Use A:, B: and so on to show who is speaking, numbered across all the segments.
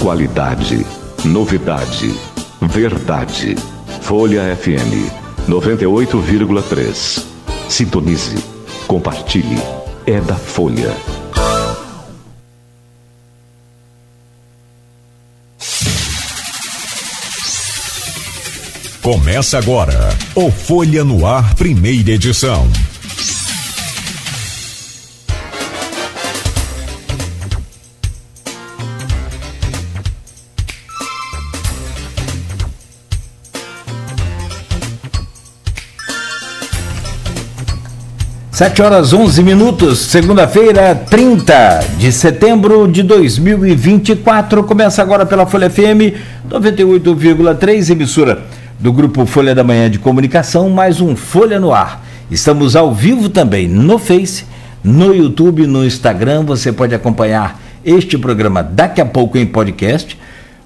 A: Qualidade, novidade, verdade. Folha FM 98,3. Sintonize, compartilhe. É da Folha.
B: Começa agora o Folha no Ar, primeira edição.
C: Sete horas 11 minutos, segunda-feira, 30 de setembro de 2024. Começa agora pela Folha FM 98,3, emissora do Grupo Folha da Manhã de Comunicação, mais um Folha no Ar. Estamos ao vivo também no Face, no YouTube, no Instagram. Você pode acompanhar este programa daqui a pouco em podcast.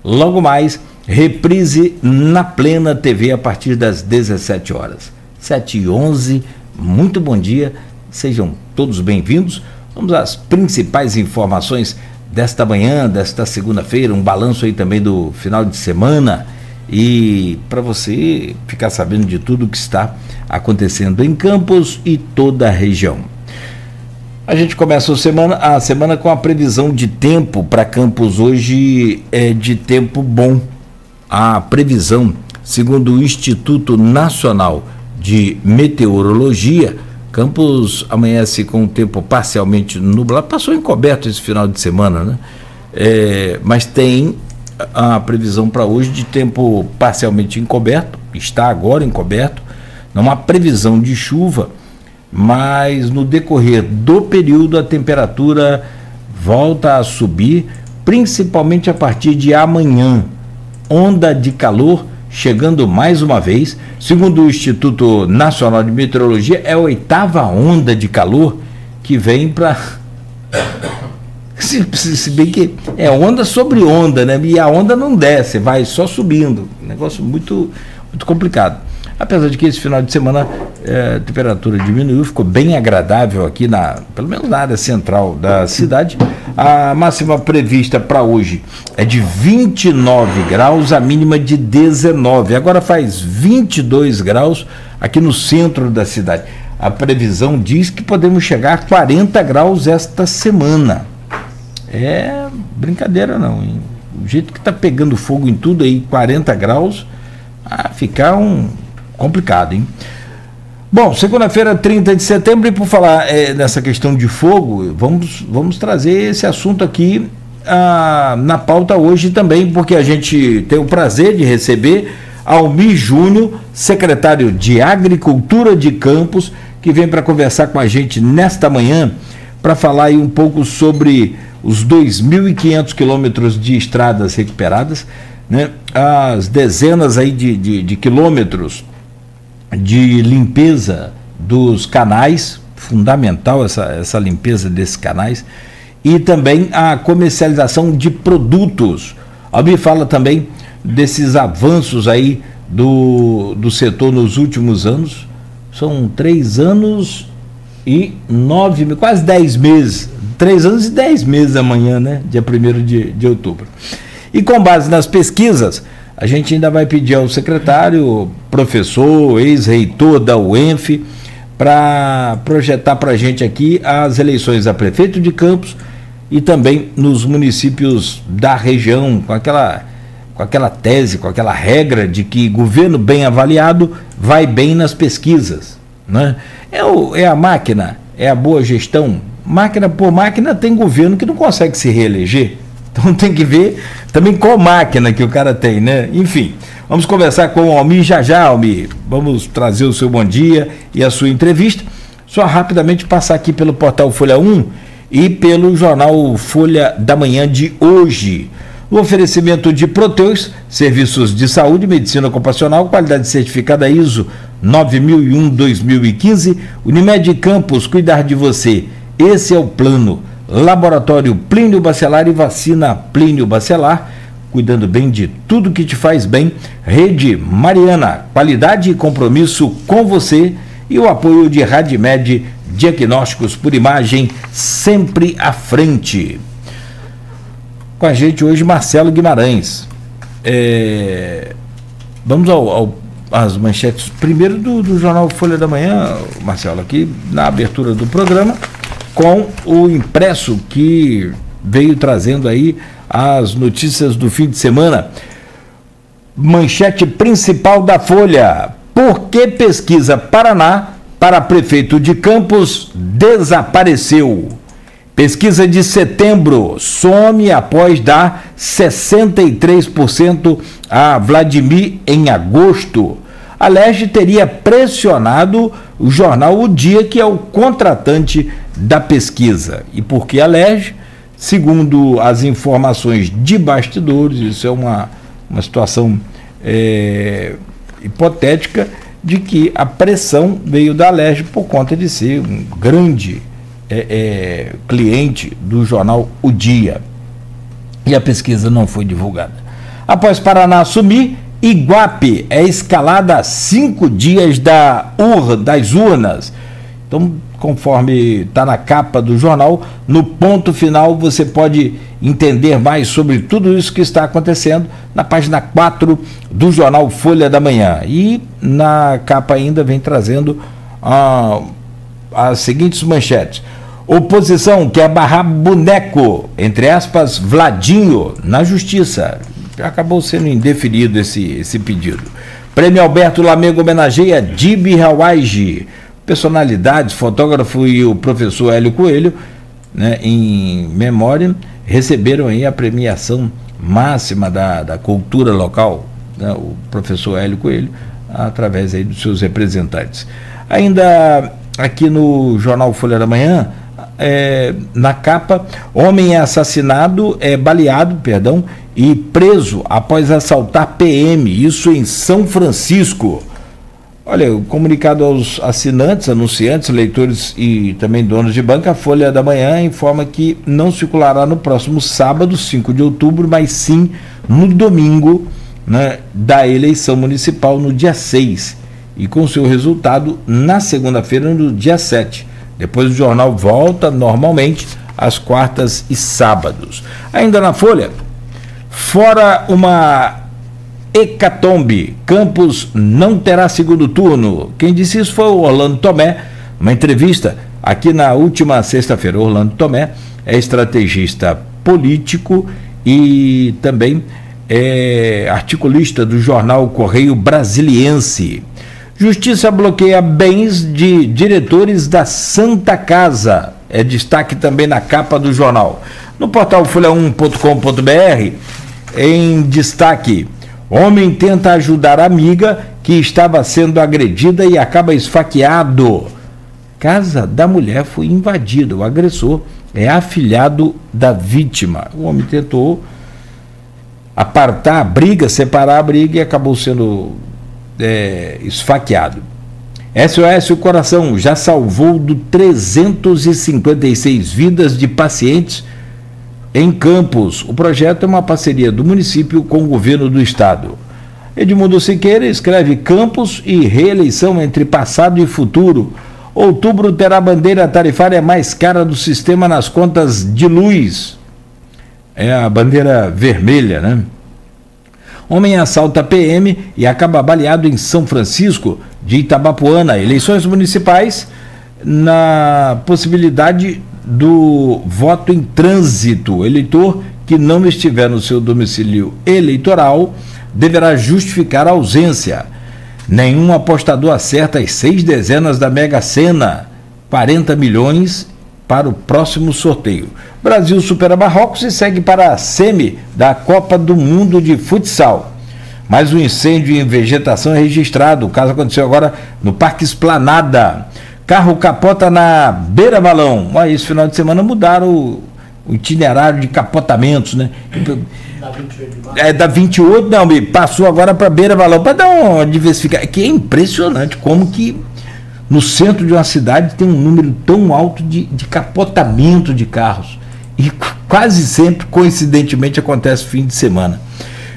C: Logo mais, reprise na Plena TV a partir das 17 horas. 7h11. Muito bom dia, sejam todos bem-vindos. Vamos às principais informações desta manhã, desta segunda-feira, um balanço aí também do final de semana e para você ficar sabendo de tudo o que está acontecendo em Campos e toda a região. A gente começa a semana com a previsão de tempo para Campos. Hoje é de tempo bom. A previsão, segundo o Instituto Nacional de Meteorologia, Campos amanhece com o tempo parcialmente nublado, passou encoberto esse final de semana, né? Mas tem a previsão para hoje de tempo parcialmente encoberto, está agora encoberto, não há previsão de chuva, mas no decorrer do período a temperatura volta a subir, principalmente a partir de amanhã. Onda de calor chegando mais uma vez, segundo o Instituto Nacional de Meteorologia, é a 8ª onda de calor que vem para... Se bem que é onda sobre onda, né? E a onda não desce, vai só subindo. Negócio muito, muito complicado. Apesar de que esse final de semana a temperatura diminuiu, ficou bem agradável aqui, pelo menos na área central da cidade. A máxima prevista para hoje é de 29 graus, a mínima de 19. Agora faz 22 graus aqui no centro da cidade. A previsão diz que podemos chegar a 40 graus esta semana. É brincadeira não, hein? O jeito que está pegando fogo em tudo aí, 40 graus, ficar complicado, hein? Bom, segunda-feira, 30 de setembro, e por falar nessa questão de fogo, vamos trazer esse assunto aqui na pauta hoje também, porque a gente tem o prazer de receber Almir Júnior, secretário de Agricultura de Campos, que vem para conversar com a gente nesta manhã, para falar aí um pouco sobre os 2.500 quilômetros de estradas recuperadas, né? As dezenas aí de quilômetros de limpeza dos canais, fundamental essa limpeza desses canais, e também a comercialização de produtos. Almir fala também desses avanços aí do setor nos últimos anos. São 3 anos e 9, quase 10 meses, 3 anos e 10 meses amanhã, né? Dia 1º de outubro. E com base nas pesquisas, a gente ainda vai pedir ao secretário, professor, ex-reitor da UENF, para projetar para a gente aqui as eleições a prefeito de Campos e também nos municípios da região, com aquela tese, com aquela regra de que governo bem avaliado vai bem nas pesquisas, né? É a máquina, é a boa gestão. Máquina por máquina, tem governo que não consegue se reeleger. Então tem que ver também qual máquina que o cara tem, né? Enfim, vamos conversar com o Almir já, Almir. Vamos trazer o seu bom dia e a sua entrevista. Só rapidamente passar aqui pelo portal Folha 1 e pelo jornal Folha da Manhã de hoje. O oferecimento de Proteus, serviços de saúde e medicina ocupacional, qualidade certificada ISO 9001-2015, Unimed Campos, cuidar de você. Esse é o plano. Laboratório Plínio Bacelar e vacina Plínio Bacelar, cuidando bem de tudo que te faz bem. Rede Mariana, qualidade e compromisso com você, e o apoio de Radimed, diagnósticos por imagem, sempre à frente. com a gente hoje Marcelo Guimarães. Vamos às manchetes primeiro do jornal Folha da Manhã, Marcelo, aqui na abertura do programa, com o impresso que veio trazendo aí as notícias do fim de semana. Manchete principal da Folha: por que pesquisa Paraná para prefeito de Campos desapareceu? Pesquisa de setembro some após dar 63% a Vladimir em agosto. A Alerj teria pressionado o jornal O Dia, que é o contratante da pesquisa. E por que a Alerj? Segundo as informações de bastidores, isso é uma situação hipotética, de que a pressão veio da Alerj por conta de ser um grande cliente do jornal O Dia. E a pesquisa não foi divulgada. Após Paraná assumir, Iguape é escalada a 5 dias das urnas. Então, conforme está na capa do jornal, no ponto final você pode entender mais sobre tudo isso que está acontecendo na página 4 do jornal Folha da Manhã. E na capa ainda vem trazendo as seguintes manchetes: oposição quer barrar boneco, entre aspas, Vladinho, na justiça. Acabou sendo indeferido esse pedido. Prêmio Alberto Lamego homenageia Dibi Hawaii. Personalidades, fotógrafo e o professor Hélio Coelho, né, em memória, receberam aí a premiação máxima da cultura local, né, o professor Hélio Coelho, através aí dos seus representantes. Ainda aqui no jornal Folha da Manhã, na capa, homem baleado e preso após assaltar PM, isso em São Francisco. Olha, o comunicado aos assinantes, anunciantes, leitores e também donos de banca, a Folha da Manhã informa que não circulará no próximo sábado, 5 de outubro, mas sim no domingo, né, da eleição municipal, no dia 6, e com seu resultado na segunda-feira, no dia 7. Depois o jornal volta normalmente às quartas e sábados. Ainda na Folha, fora uma hecatombe, Campos não terá segundo turno. Quem disse isso foi o Orlando Tomé, uma entrevista aqui na última sexta-feira. Orlando Tomé é estrategista político e também articulista do jornal Correio Brasiliense. Justiça bloqueia bens de diretores da Santa Casa. É destaque também na capa do jornal. No portal folha1.com.br, em destaque: homem tenta ajudar a amiga que estava sendo agredida e acaba esfaqueado. Casa da mulher foi invadida. O agressor é afilhado da vítima. O homem tentou apartar a briga, separar a briga e acabou sendo esfaqueado. SOS O Coração já salvou 356 vidas de pacientes em Campos. O projeto é uma parceria do município com o governo do estado. Edmundo Siqueira escreve: Campos e reeleição entre passado e futuro. Outubro terá bandeira tarifária mais cara do sistema nas contas de luz. É a bandeira vermelha, né? Homem assalta PM e acaba baleado em São Francisco de Itabapoana. Eleições municipais, na possibilidade do voto em trânsito. Eleitor que não estiver no seu domicílio eleitoral deverá justificar a ausência. Nenhum apostador acerta as 6 dezenas da Mega Sena, 40 milhões para o próximo sorteio. Brasil supera Marrocos e segue para a semi da Copa do Mundo de Futsal. Mais um incêndio em vegetação é registrado. O caso aconteceu agora no Parque Esplanada. Carro capota na Beira Balão. Esse final de semana mudaram o itinerário de capotamentos, né? Da 28 de março. Da 28, não, passou agora para Beira Balão, para dar uma diversificação. Que é impressionante como que no centro de uma cidade tem um número tão alto de capotamento de carros. E quase sempre, coincidentemente, acontece fim de semana.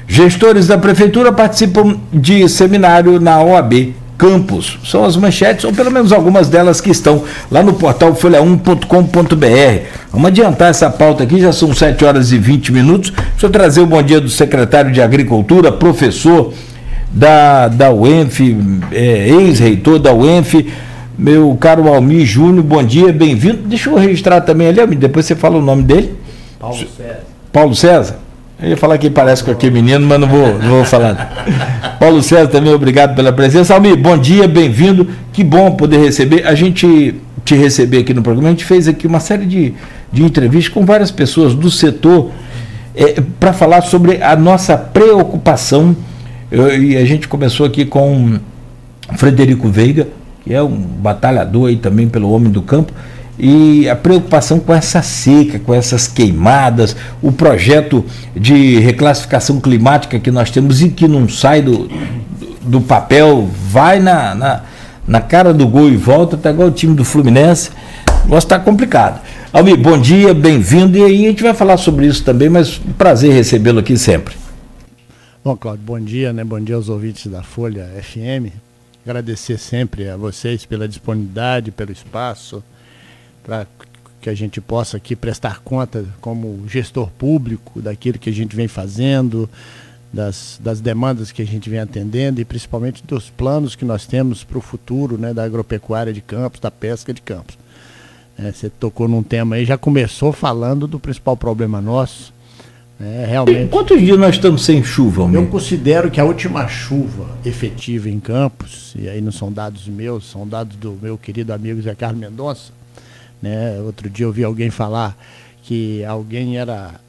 C: Gestores da prefeitura participam de seminário na OAB Campos. São as manchetes, ou pelo menos algumas delas que estão lá no portal folha1.com.br. Vamos adiantar essa pauta aqui, já são 7 horas e 20 minutos. Deixa eu trazer o bom dia do secretário de Agricultura, professor da UENF, ex-reitor da UENF, meu caro Almir Júnior. Bom dia, bem-vindo. Deixa eu registrar também ali, Almir, depois você fala o nome dele.
D: Paulo César.
C: Paulo César? Eu ia falar que parece com aquele menino, mas não vou falar. Paulo César também, obrigado pela presença. Almir, bom dia, bem-vindo. Que bom poder receber. A gente te receber aqui no programa. A gente fez aqui uma série de entrevistas com várias pessoas do setor para falar sobre a nossa preocupação. E a gente começou aqui com Frederico Veiga, que é um batalhador aí também pelo homem do campo, e a preocupação com essa seca, com essas queimadas, o projeto de reclassificação climática que nós temos e que não sai do papel, vai na cara do gol e volta, tá igual o time do Fluminense. O negócio está complicado. Almir, bom dia, bem-vindo, e aí a gente vai falar sobre isso também, mas prazer recebê-lo aqui sempre.
D: Bom, Cláudio, bom dia, né? Bom dia aos ouvintes da Folha FM. Agradecer sempre a vocês pela disponibilidade, pelo espaço, para que a gente possa aqui prestar conta como gestor público daquilo que a gente vem fazendo, das demandas que a gente vem atendendo e principalmente dos planos que nós temos para o futuro, né, da agropecuária de Campos, da pesca de Campos. Você tocou num tema aí, já começou falando do principal problema nosso. Realmente.
C: Quantos dias nós estamos sem chuva, Almir?
D: Eu considero que a última chuva efetiva em Campos, e aí não são dados meus, são dados do meu querido amigo Zé Carlos Mendonça, né? Outro dia eu vi alguém falar que alguém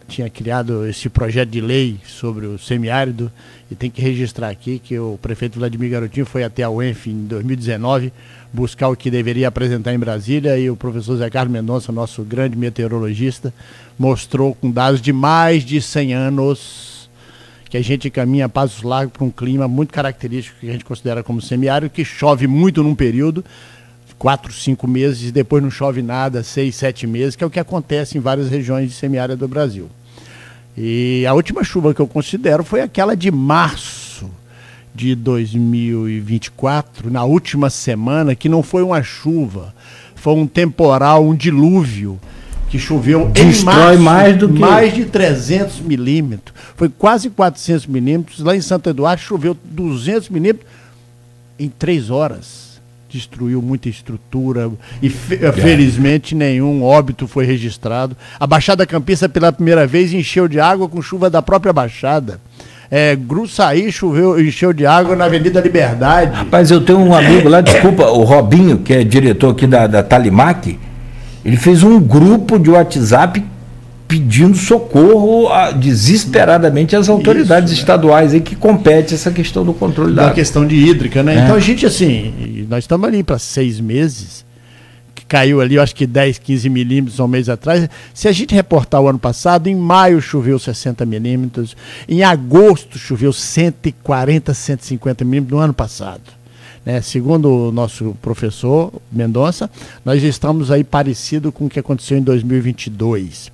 D: tinha criado esse projeto de lei sobre o semiárido, e tem que registrar aqui que o prefeito Vladimir Garotinho foi até a UENF em 2019 buscar o que deveria apresentar em Brasília, e o professor Zé Carlos Mendonça, nosso grande meteorologista, mostrou com dados de mais de 100 anos que a gente caminha a passos largos para um clima muito característico que a gente considera como semiárido, que chove muito num período, 4, 5 meses, e depois não chove nada, 6, 7 meses, que é o que acontece em várias regiões de semiárido do Brasil. E a última chuva que eu considero foi aquela de março de 2024, na última semana, que não foi uma chuva, foi um temporal, um dilúvio, que choveu em março, mais de 300 milímetros, foi quase 400 milímetros, lá em Santo Eduardo choveu 200 milímetros em 3 horas. Destruiu muita estrutura e felizmente nenhum óbito foi registrado. A Baixada Campista pela primeira vez encheu de água com chuva da própria Baixada. Gruçaí encheu de água na Avenida Liberdade.
C: Rapaz, eu tenho um amigo lá, desculpa, o Robinho, que é diretor aqui da Talimac, ele fez um grupo de WhatsApp pedindo socorro desesperadamente às autoridades estaduais aí que compete essa questão do controle da água.
D: Questão de hídrica, né? Então a gente, assim, nós estamos ali para 6 meses, que caiu ali, eu acho que 10, 15 milímetros um mês atrás. Se a gente reportar o ano passado, em maio choveu 60 milímetros, em agosto choveu 140, 150 milímetros no ano passado. Segundo o nosso professor Mendonça, nós estamos aí parecido com o que aconteceu em 2022.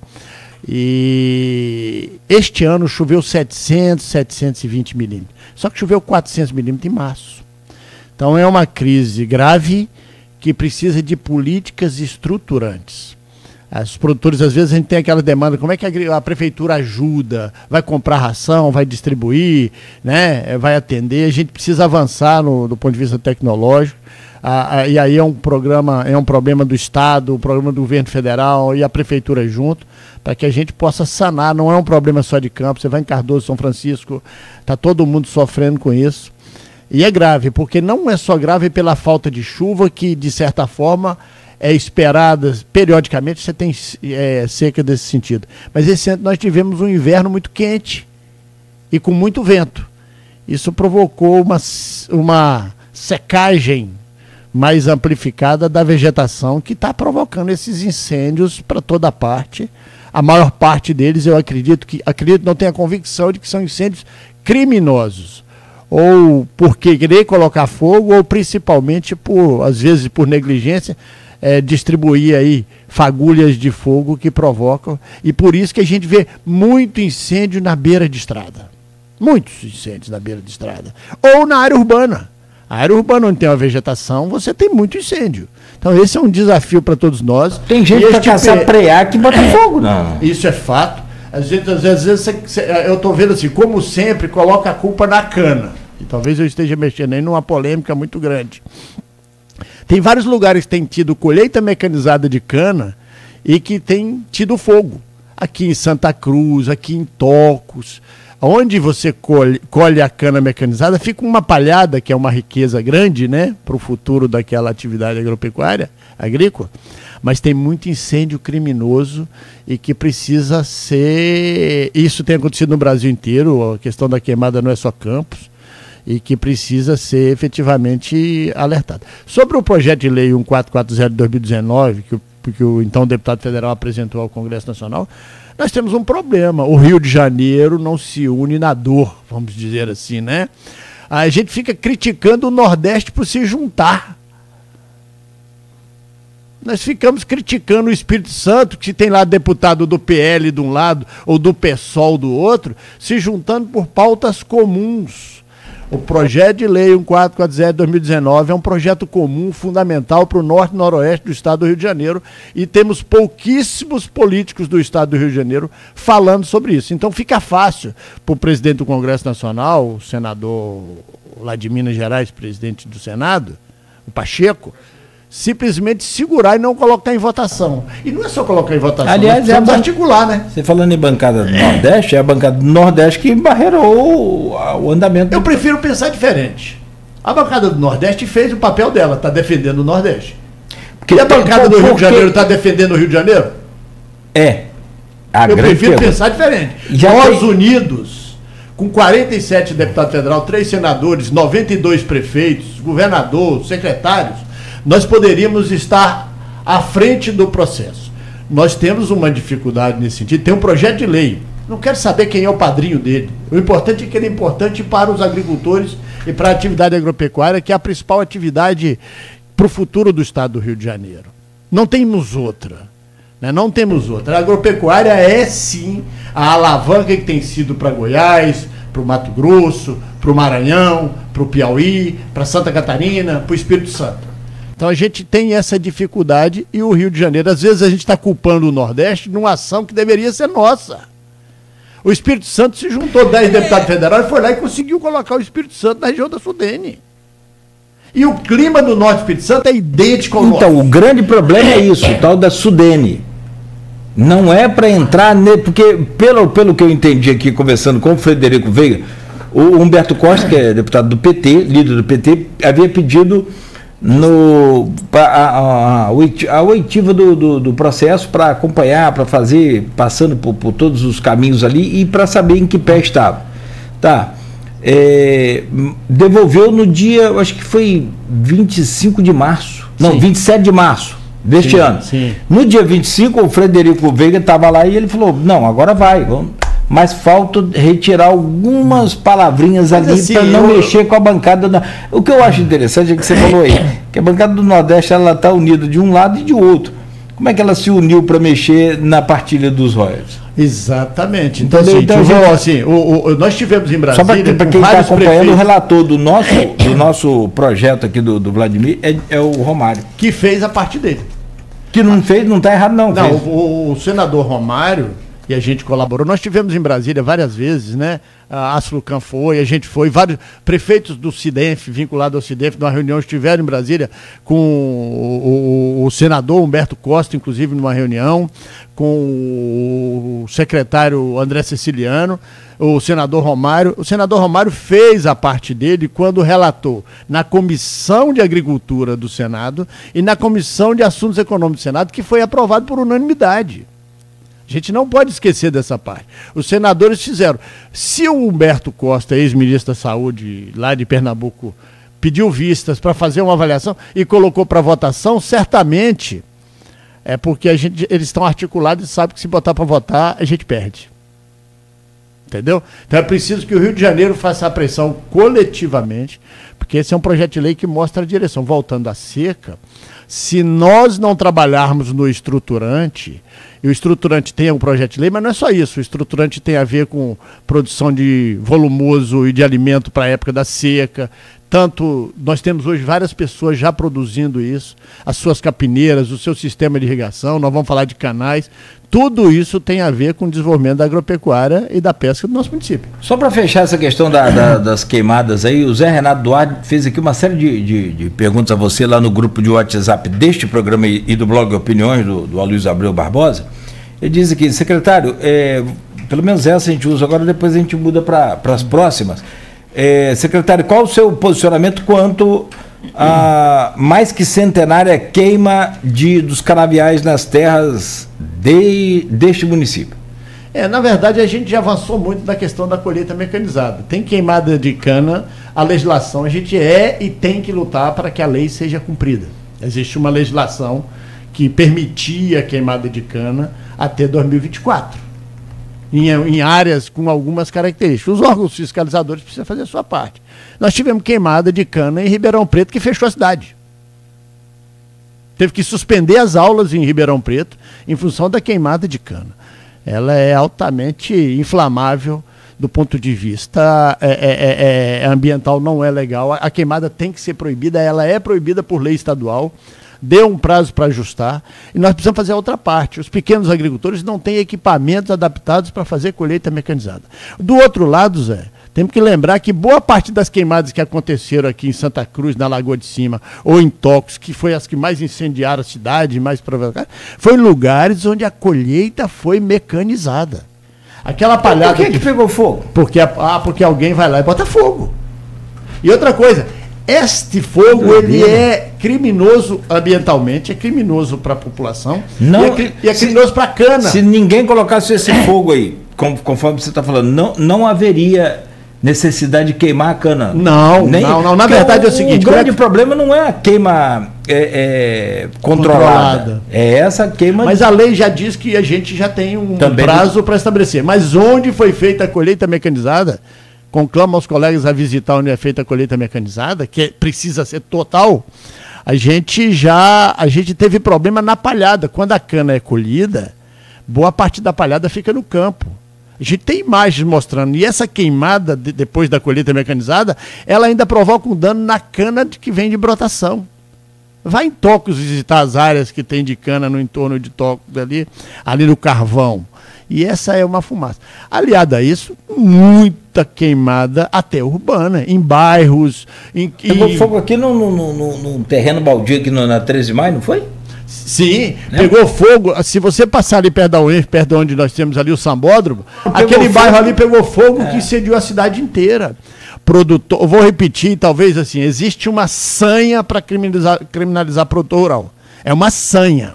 D: E este ano choveu 700, 720 milímetros. Só que choveu 400 milímetros em março. Então é uma crise grave que precisa de políticas estruturantes. Os produtores, às vezes, a gente tem aquela demanda, como é que a prefeitura ajuda? Vai comprar ração, vai distribuir, né? Vai atender. A gente precisa avançar do ponto de vista tecnológico. E aí é um problema do Estado, um problema do governo federal e a prefeitura junto, para que a gente possa sanar. Não é um problema só de Campos, você vai em Cardoso, São Francisco, está todo mundo sofrendo com isso. E é grave, porque não é só grave pela falta de chuva, que de certa forma é esperada periodicamente, você tem seca desse sentido. Mas esse ano nós tivemos um inverno muito quente e com muito vento. Isso provocou uma secagem mais amplificada da vegetação, que está provocando esses incêndios para toda parte. A maior parte deles, eu acredito, não tenho a convicção de que são incêndios criminosos, ou por querer colocar fogo, ou principalmente às vezes por negligência, distribuir aí fagulhas de fogo que provocam, e por isso que a gente vê muito incêndio na beira de estrada. Muitos incêndios na beira de estrada. Ou na área urbana. A área urbana onde tem uma vegetação, você tem muito incêndio. Então esse é um desafio para todos nós.
C: Tem gente para caçar preá que bota fogo, não.
D: Isso é fato. Às vezes eu estou vendo assim, como sempre, coloca a culpa na cana. E talvez eu esteja mexendo aí numa polêmica muito grande. Tem vários lugares que têm tido colheita mecanizada de cana e que tem tido fogo. Aqui em Santa Cruz, aqui em Tocos, onde você colhe a cana mecanizada, fica uma palhada, que é uma riqueza grande, né, para o futuro daquela atividade agropecuária, agrícola, mas tem muito incêndio criminoso e que precisa ser... Isso tem acontecido no Brasil inteiro, a questão da queimada não é só Campos, e que precisa ser efetivamente alertado. Sobre o projeto de lei 1440 de 2019, que o então deputado federal apresentou ao Congresso Nacional, nós temos um problema. O Rio de Janeiro não se une na dor, vamos dizer assim, né? A gente fica criticando o Nordeste por se juntar. Nós ficamos criticando o Espírito Santo, que tem lá deputado do PL de um lado ou do PSOL do outro, se juntando por pautas comuns. O projeto de lei 1440 de 2019 é um projeto comum, fundamental para o norte e noroeste do estado do Rio de Janeiro, e temos pouquíssimos políticos do estado do Rio de Janeiro falando sobre isso. Então fica fácil para o presidente do Congresso Nacional, o senador lá de Minas Gerais, presidente do Senado, o Pacheco, simplesmente segurar e não colocar em votação. E não é só colocar em votação,
C: aliás,
D: nós precisamos articular, né?
C: Você falando em bancada do Nordeste, é a bancada do Nordeste que embarreirou o andamento.
D: Eu prefiro pensar diferente. A bancada do Nordeste fez o papel dela, está defendendo o Nordeste. E a bancada do Rio de Janeiro está defendendo o Rio de Janeiro? Eu prefiro pensar diferente. Nós unidos, com 47 deputados federais, 3 senadores, 92 prefeitos, governador, secretários, nós poderíamos estar à frente do processo. Nós temos uma dificuldade nesse sentido. Tem um projeto de lei. Não quero saber quem é o padrinho dele. O importante é que ele é importante para os agricultores e para a atividade agropecuária, que é a principal atividade para o futuro do estado do Rio de Janeiro. Não temos outra. Né? Não temos outra. A agropecuária é, sim, a alavanca que tem sido para Goiás, para o Mato Grosso, para o Maranhão, para o Piauí, para Santa Catarina, para o Espírito Santo. Então a gente tem essa dificuldade e o Rio de Janeiro, às vezes a gente está culpando o Nordeste numa ação que deveria ser nossa. O Espírito Santo se juntou 10 deputados federais, foi lá e conseguiu colocar o Espírito Santo na região da Sudene. E o clima do Norte do Espírito Santo é idêntico ao Norte.
C: Então, o grande problema é isso, o tal da Sudene. Não é para entrar, porque pelo que eu entendi aqui, conversando com o Frederico Veiga, o Humberto Costa, que é deputado do PT, líder do PT, havia pedido a oitiva do processo para acompanhar, para fazer, passando por todos os caminhos ali e para saber em que pé estava. Tá. Devolveu no dia, acho que foi 25 de março, não, sim, 27 de março deste ano. Sim. No dia 25, o Frederico Veiga estava lá e ele falou, não, agora vai, vamos. Mas falta retirar algumas palavrinhas ali assim, para não mexer com a bancada. O que eu acho interessante é que você falou aí, que a bancada do Nordeste ela está unida de um lado e de outro. Como é que ela se uniu para mexer na partilha dos royalties?
D: Exatamente. Então, nós tivemos em Brasília.
C: Só para quem está acompanhando, o relator do nosso projeto aqui do Vladimir é o Romário.
D: Que fez a parte dele.
C: Que não fez, não está errado, não.
D: Não, o senador Romário. E a gente colaborou. Nós tivemos em Brasília várias vezes, né? A Aslucan foi, a gente foi, vários prefeitos do CIDENF, vinculados ao CIDENF, numa reunião, estiveram em Brasília com o senador Humberto Costa, inclusive numa reunião, com o secretário André Ceciliano, o senador Romário. O senador Romário fez a parte dele quando relatou na Comissão de Agricultura do Senado e na Comissão de Assuntos Econômicos do Senado, que foi aprovado por unanimidade. A gente não pode esquecer dessa parte. Os senadores fizeram. Se o Humberto Costa, ex-ministro da Saúde, lá de Pernambuco, pediu vistas para fazer uma avaliação e colocou para votação, certamente é porque eles estão articulados e sabem que se botar para votar, a gente perde. Entendeu? Então é preciso que o Rio de Janeiro faça a pressão coletivamente, porque esse é um projeto de lei que mostra a direção. Voltando à seca, se nós não trabalharmos no estruturante, e o estruturante tem um projeto de lei, mas não é só isso, o estruturante tem a ver com produção de volumoso e de alimento para a época da seca, Nós temos hoje várias pessoas já produzindo isso, as suas capineiras, o seu sistema de irrigação, nós vamos falar de canais, tudo isso tem a ver com o desenvolvimento da agropecuária e da pesca do nosso município.
C: Só para fechar essa questão das queimadas aí, o Zé Renato Duarte fez aqui uma série de perguntas a você lá no grupo de WhatsApp deste programa e do blog Opiniões, do Aloysio Abreu Barbosa. Ele diz aqui, secretário, pelo menos essa a gente usa agora, depois a gente muda para as próximas. Secretário, qual o seu posicionamento quanto a mais que centenária queima dos canaviais nas terras deste município?
D: Na verdade, a gente já avançou muito na questão da colheita mecanizada. Tem queimada de cana, a legislação, a gente e tem que lutar para que a lei seja cumprida. Existe uma legislação que permitia a queimada de cana até 2024. Em áreas com algumas características. Os órgãos fiscalizadores precisam fazer a sua parte. Nós tivemos queimada de cana em Ribeirão Preto, que fechou a cidade. Teve que suspender as aulas em Ribeirão Preto em função da queimada de cana. Ela é altamente inflamável do ponto de vista ambiental, não é legal. A queimada tem que ser proibida, ela é proibida por lei estadual. Deu um prazo para ajustar e nós precisamos fazer a outra parte. Os pequenos agricultores não têm equipamentos adaptados para fazer colheita mecanizada. Do outro lado, Zé, temos que lembrar que boa parte das queimadas que aconteceram aqui em Santa Cruz, na Lagoa de Cima, ou em Tocos, que foi as que mais incendiaram a cidade, mais provocaram, foi em lugares onde a colheita foi mecanizada. Aquela palhada...
C: Por que pegou fogo?
D: Porque alguém vai lá e bota fogo. E outra coisa... Este fogo, ele é criminoso ambientalmente, é criminoso para a população e é criminoso para a cana.
C: Se ninguém colocasse esse fogo aí, conforme você está falando, não haveria necessidade de queimar a cana.
D: Não. Na verdade é o seguinte...
C: O grande problema não é a queima controlada. É essa queima...
D: Mas a lei já diz que a gente já tem um prazo para estabelecer. Mas onde foi feita a colheita mecanizada... Conclamo aos colegas a visitar onde é feita a colheita mecanizada, que precisa ser total. A gente teve problema na palhada. Quando a cana é colhida, boa parte da palhada fica no campo. A gente tem imagens mostrando. E essa queimada, depois da colheita mecanizada, ela ainda provoca um dano na cana que vem de brotação. Vai em Tocos visitar as áreas que tem de cana no entorno de Tocos, ali no Carvão. E essa é uma fumaça. Aliado a isso, muita queimada até urbana, em bairros...
C: Pegou fogo aqui num terreno baldio aqui na 13 de maio, não foi?
D: Sim, pegou fogo. Se você passar ali perto da UENF, perto de onde nós temos ali o Sambódromo, aquele bairro ali pegou fogo que incendiou a cidade inteira. Eu vou repetir, talvez assim, existe uma sanha para criminalizar produtor rural. É uma sanha.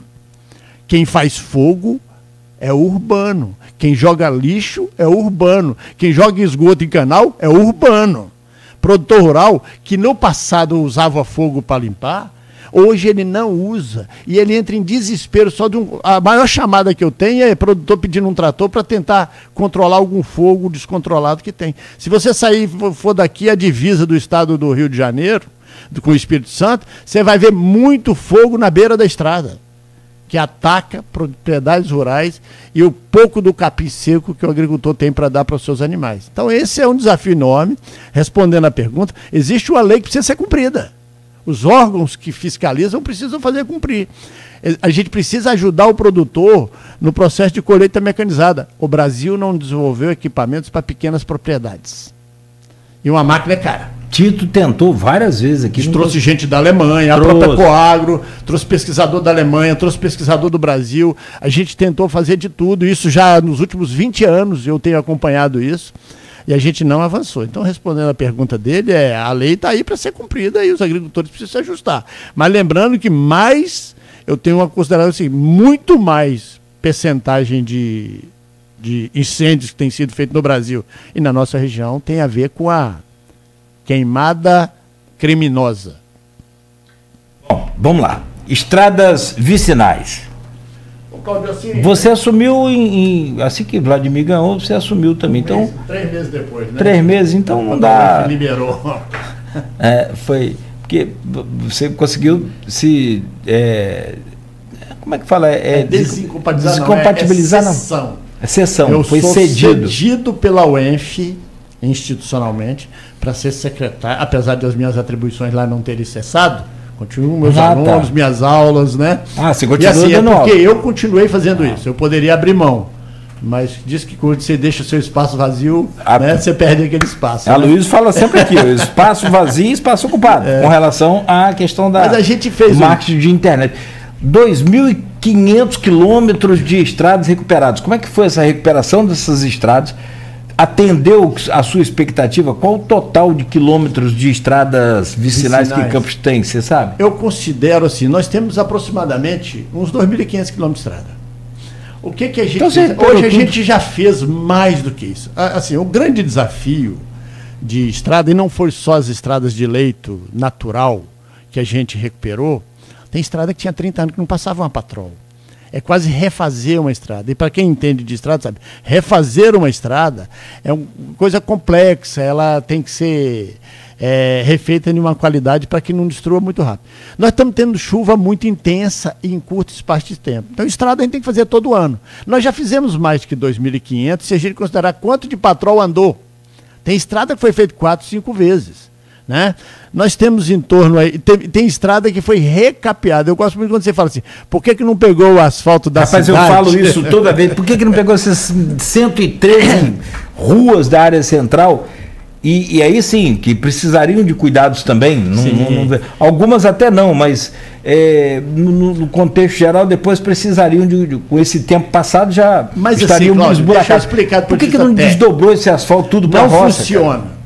D: Quem faz fogo é urbano. Quem joga lixo é urbano. Quem joga esgoto em canal é urbano. Produtor rural, que no passado usava fogo para limpar, hoje ele não usa. E ele entra em desespero. A maior chamada que eu tenho é produtor pedindo um trator para tentar controlar algum fogo descontrolado que tem. Se você for daqui a divisa do estado do Rio de Janeiro, com o Espírito Santo, você vai ver muito fogo na beira da estrada, que ataca propriedades rurais e o pouco do capim seco que o agricultor tem para dar para os seus animais. Então esse é um desafio enorme. Respondendo à pergunta, existe uma lei que precisa ser cumprida. Os órgãos que fiscalizam precisam fazer cumprir. A gente precisa ajudar o produtor no processo de colheita mecanizada. O Brasil não desenvolveu equipamentos para pequenas propriedades. E uma máquina é cara.
C: Tito tentou várias vezes aqui.
D: Trouxe gente da Alemanha, a própria Coagro, trouxe pesquisador da Alemanha, trouxe pesquisador do Brasil. A gente tentou fazer de tudo. Isso já nos últimos 20 anos eu tenho acompanhado isso. E a gente não avançou. Então, respondendo a pergunta dele, a lei está aí para ser cumprida e os agricultores precisam se ajustar. Mas lembrando que eu tenho uma consideração assim, muito mais percentagem de incêndios que tem sido feito no Brasil e na nossa região tem a ver com a queimada criminosa.
C: Bom, vamos lá. Estradas vicinais. Você assumiu assim que Vladimir ganhou, você assumiu também. Então,
D: 3 meses depois, né?
C: 3 meses, então não dá.
D: Liberou.
C: Foi porque você conseguiu se como é que fala?
D: Descompatibilizar, não. É sessão.
C: Sessão.
D: Eu
C: foi
D: sou
C: cedido.
D: Cedido pela UENF institucionalmente para ser secretário, apesar das minhas atribuições lá não terem cessado, continuo meus alunos, minhas aulas, né?
C: Você continua
D: assim,
C: dando aula.
D: Porque eu continuei fazendo isso, eu poderia abrir mão, mas diz que quando você deixa o seu espaço vazio, né, você perde aquele espaço.
C: A
D: né?
C: Luiz fala sempre aqui, o espaço vazio e espaço ocupado, com relação à questão da
D: Mas a gente fez
C: marketing de internet. 2.500 quilômetros de estradas recuperados. Como é que foi essa recuperação dessas estradas? Atendeu a sua expectativa? Qual o total de quilômetros de estradas vicinais que Campos tem, você sabe?
D: Eu considero assim, nós temos aproximadamente uns 2.500 quilômetros de estrada. O que a gente
C: então,
D: hoje a gente já fez mais do que isso. Assim, o grande desafio de estrada, e não foi só as estradas de leito natural que a gente recuperou, tem estrada que tinha 30 anos que não passava uma patrol. É quase refazer uma estrada. E para quem entende de estrada, sabe, refazer uma estrada é uma coisa complexa, ela tem que ser refeita em uma qualidade para que não destrua muito rápido. Nós estamos tendo chuva muito intensa e em curto espaço de tempo. Então, estrada a gente tem que fazer todo ano. Nós já fizemos mais que 2.500, se a gente considerar quanto de patrol andou. Tem estrada que foi feita 4, 5 vezes. Né? Nós temos em torno aí, tem estrada que foi recapeada. Eu gosto muito quando você fala assim, por que não pegou o asfalto da cidade?
C: Rapaz, eu falo isso toda vez, por que não pegou essas 113 ruas da área central? E aí sim, que precisariam de cuidados também, algumas até não, mas no contexto geral depois precisariam com esse tempo passado já estariam esburacados. Por que não desdobrou esse asfalto tudo para a roça?
D: Não funciona.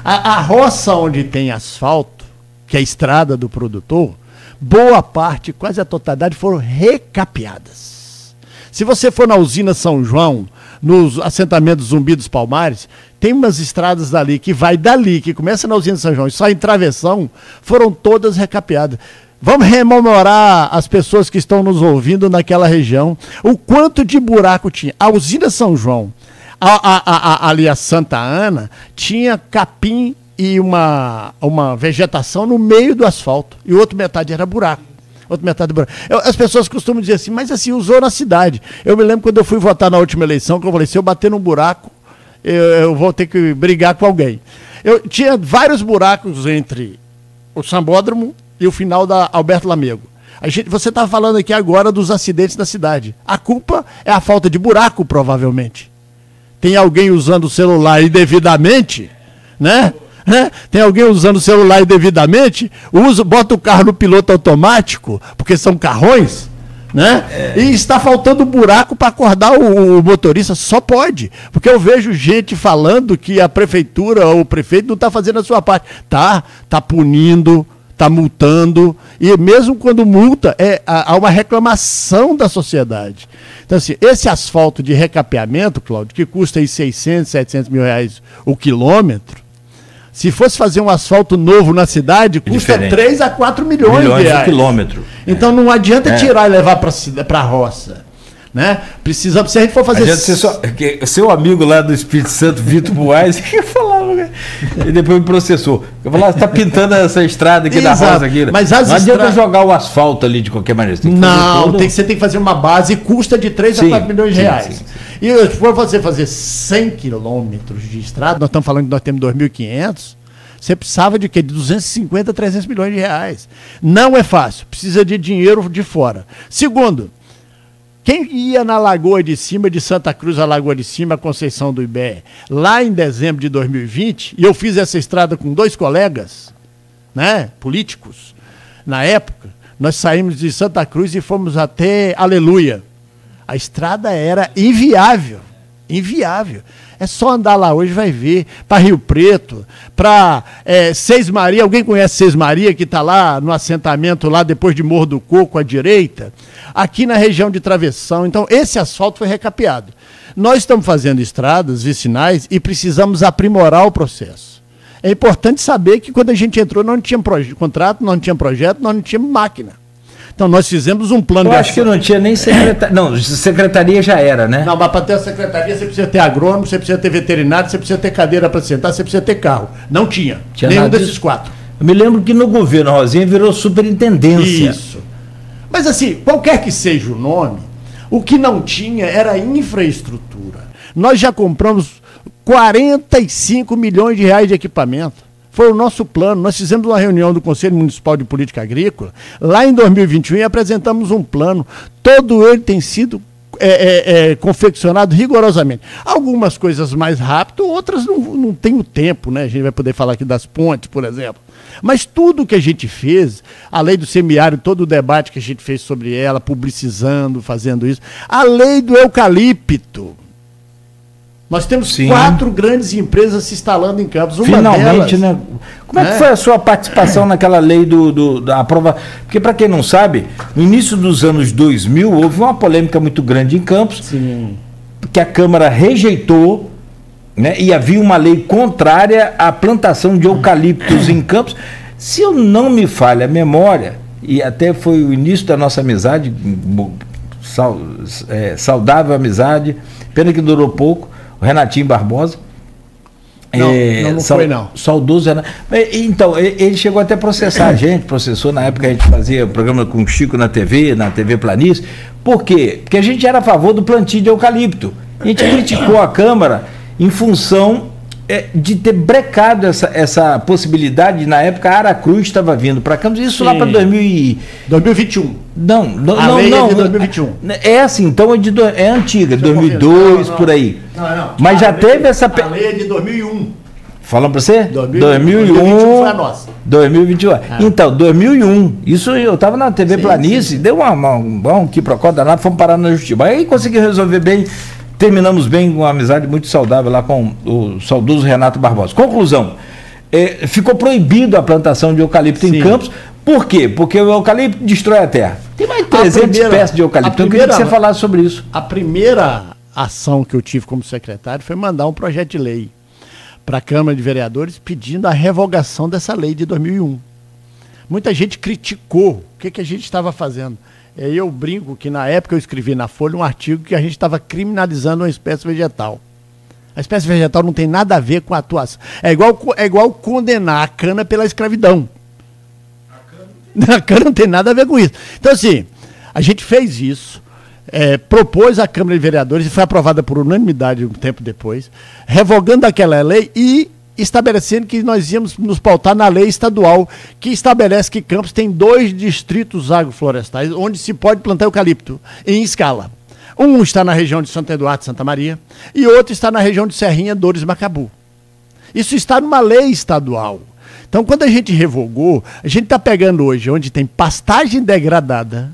D: A roça onde tem asfalto, que é a estrada do produtor, boa parte, quase a totalidade, foram recapeadas. Se você for na usina São João, nos assentamentos Zumbi dos Palmares, tem umas estradas dali, que vai dali, que começa na usina São João e sai em Travessão, foram todas recapeadas. Vamos rememorar as pessoas que estão nos ouvindo naquela região, o quanto de buraco tinha. A usina São João, ali a Santa Ana, tinha capim e uma vegetação no meio do asfalto, e outra metade era buraco. Outra metade do buraco. As pessoas costumam dizer assim, mas assim, usou na cidade. Eu me lembro quando eu fui votar na última eleição, que eu falei, se eu bater num buraco, eu vou ter que brigar com alguém. Eu tinha vários buracos entre o Sambódromo e o final da Alberto Lamego. Você está falando aqui agora dos acidentes da cidade. A culpa é a falta de buraco, provavelmente. Tem alguém usando o celular indevidamente, né? Tem alguém usando o celular indevidamente, bota o carro no piloto automático, porque são carrões, né? E está faltando buraco para acordar o motorista, só pode. Porque eu vejo gente falando que a prefeitura ou o prefeito não está fazendo a sua parte. Tá punindo, está multando, e mesmo quando multa, há uma reclamação da sociedade. Então, assim, esse asfalto de recapeamento, Cláudio, que custa aí 600, 700 mil reais o quilômetro, se fosse fazer um asfalto novo na cidade, custa 3 a 4 milhões de reais.
C: De quilômetro.
D: Então não adianta tirar e levar para a roça. Né? Precisamos, se a gente for fazer...
C: Seu amigo lá do Espírito Santo, Vitor Buarque, que falava, e depois me processou. Eu falava, você está pintando essa estrada aqui da roça aqui.
D: Mas
C: não adianta jogar o asfalto ali de qualquer maneira.
D: Você tem que fazer uma base, custa de 3 a 4 milhões de reais. Sim. E se for você fazer 100 quilômetros de estrada, nós estamos falando que nós temos 2.500, você precisava de quê? De 250 a 300 milhões de reais. Não é fácil, precisa de dinheiro de fora. Segundo, quem ia na Lagoa de Cima, de Santa Cruz à Lagoa de Cima, Conceição do Ibé, lá em dezembro de 2020, e eu fiz essa estrada com 2 colegas, né, políticos, na época, nós saímos de Santa Cruz e fomos até Aleluia. A estrada era inviável, inviável. É só andar lá hoje, vai ver, para Rio Preto, para Seis Maria. Alguém conhece Seis Maria, que está lá no assentamento, lá depois de Morro do Coco, à direita? Aqui na região de Travessão. Então, esse asfalto foi recapeado. Nós estamos fazendo estradas vicinais e precisamos aprimorar o processo. É importante saber que quando a gente entrou, nós não tínhamos contrato, nós não tínhamos projeto, nós não tínhamos máquina. Então, nós fizemos um plano...
C: Eu acho que não tinha nem secretaria. Não, secretaria já era, né?
D: Não, mas para ter a secretaria, você precisa ter agrônomo, você precisa ter veterinário, você precisa ter cadeira para sentar, você precisa ter carro. Não tinha nenhum desses 4.
C: Eu me lembro que no governo Rosinha virou superintendência.
D: Isso. Mas assim, qualquer que seja o nome, o que não tinha era infraestrutura. Nós já compramos 45 milhões de reais de equipamento. Foi o nosso plano. Nós fizemos uma reunião do Conselho Municipal de Política Agrícola, lá em 2021, e apresentamos um plano. Todo ele tem sido confeccionado rigorosamente. Algumas coisas mais rápido, outras não tem o tempo, né? A gente vai poder falar aqui das pontes, por exemplo. Mas tudo que a gente fez, a lei do semiárido, todo o debate que a gente fez sobre ela, publicizando, fazendo isso, a lei do eucalipto. Nós temos 4 grandes empresas se instalando em Campos. Uma
C: finalmente,
D: delas,
C: né? Como é que foi a sua participação naquela lei da aprovação? Porque, para quem não sabe, no início dos anos 2000, houve uma polêmica muito grande em Campos, que a Câmara rejeitou, né? E havia uma lei contrária à plantação de eucaliptos em Campos. Se eu não me falha a memória, e até foi o início da nossa amizade, saudável amizade, pena que durou pouco, o Renatinho Barbosa.
D: Não foi não.
C: Saudoso Renato. Então, ele chegou até a processar a gente, processou na época, a gente fazia programa com o Chico na TV Planície. Por quê? Porque a gente era a favor do plantio de eucalipto. A gente criticou a Câmara em função de ter brecado essa possibilidade. Na época, a Aracruz estava vindo para Campos, isso lá para
D: 2021.
C: Não,
D: é de 2021.
C: É assim, então é antiga, 2002, por aí.
D: Não.
C: Mas já teve essa...
D: A lei é de 2001.
C: Falando para você?
D: 2021 foi a nossa.
C: 2021. Então, 2001. Isso eu estava na TV Planície, deu um quiprocó danado, fomos parar na justiça. Aí consegui resolver bem, terminamos bem com uma amizade muito saudável lá com o saudoso Renato Barbosa. Conclusão, ficou proibido a plantação de eucalipto em Campos. Por quê? Porque o eucalipto destrói a terra. Tem mais de 300 espécies de eucalipto. Eu queria que você falasse sobre isso.
D: A primeira ação que eu tive como secretário foi mandar um projeto de lei para a Câmara de Vereadores pedindo a revogação dessa lei de 2001. Muita gente criticou o que a gente estava fazendo. Eu brinco que na época eu escrevi na Folha um artigo que a gente estava criminalizando uma espécie vegetal. A espécie vegetal não tem nada a ver com a atuação. É igual condenar a cana pela escravidão. A cana não tem nada a ver com isso. Então, assim, a gente fez isso, propôs à Câmara de Vereadores e foi aprovada por unanimidade um tempo depois, revogando aquela lei e estabelecendo que nós íamos nos pautar na lei estadual, que estabelece que Campos tem 2 distritos agroflorestais onde se pode plantar eucalipto em escala. Um está na região de Santo Eduardo e Santa Maria e outro está na região de Serrinha, Dores e Macabu. Isso está numa lei estadual. Então, quando a gente revogou, a gente está pegando hoje onde tem pastagem degradada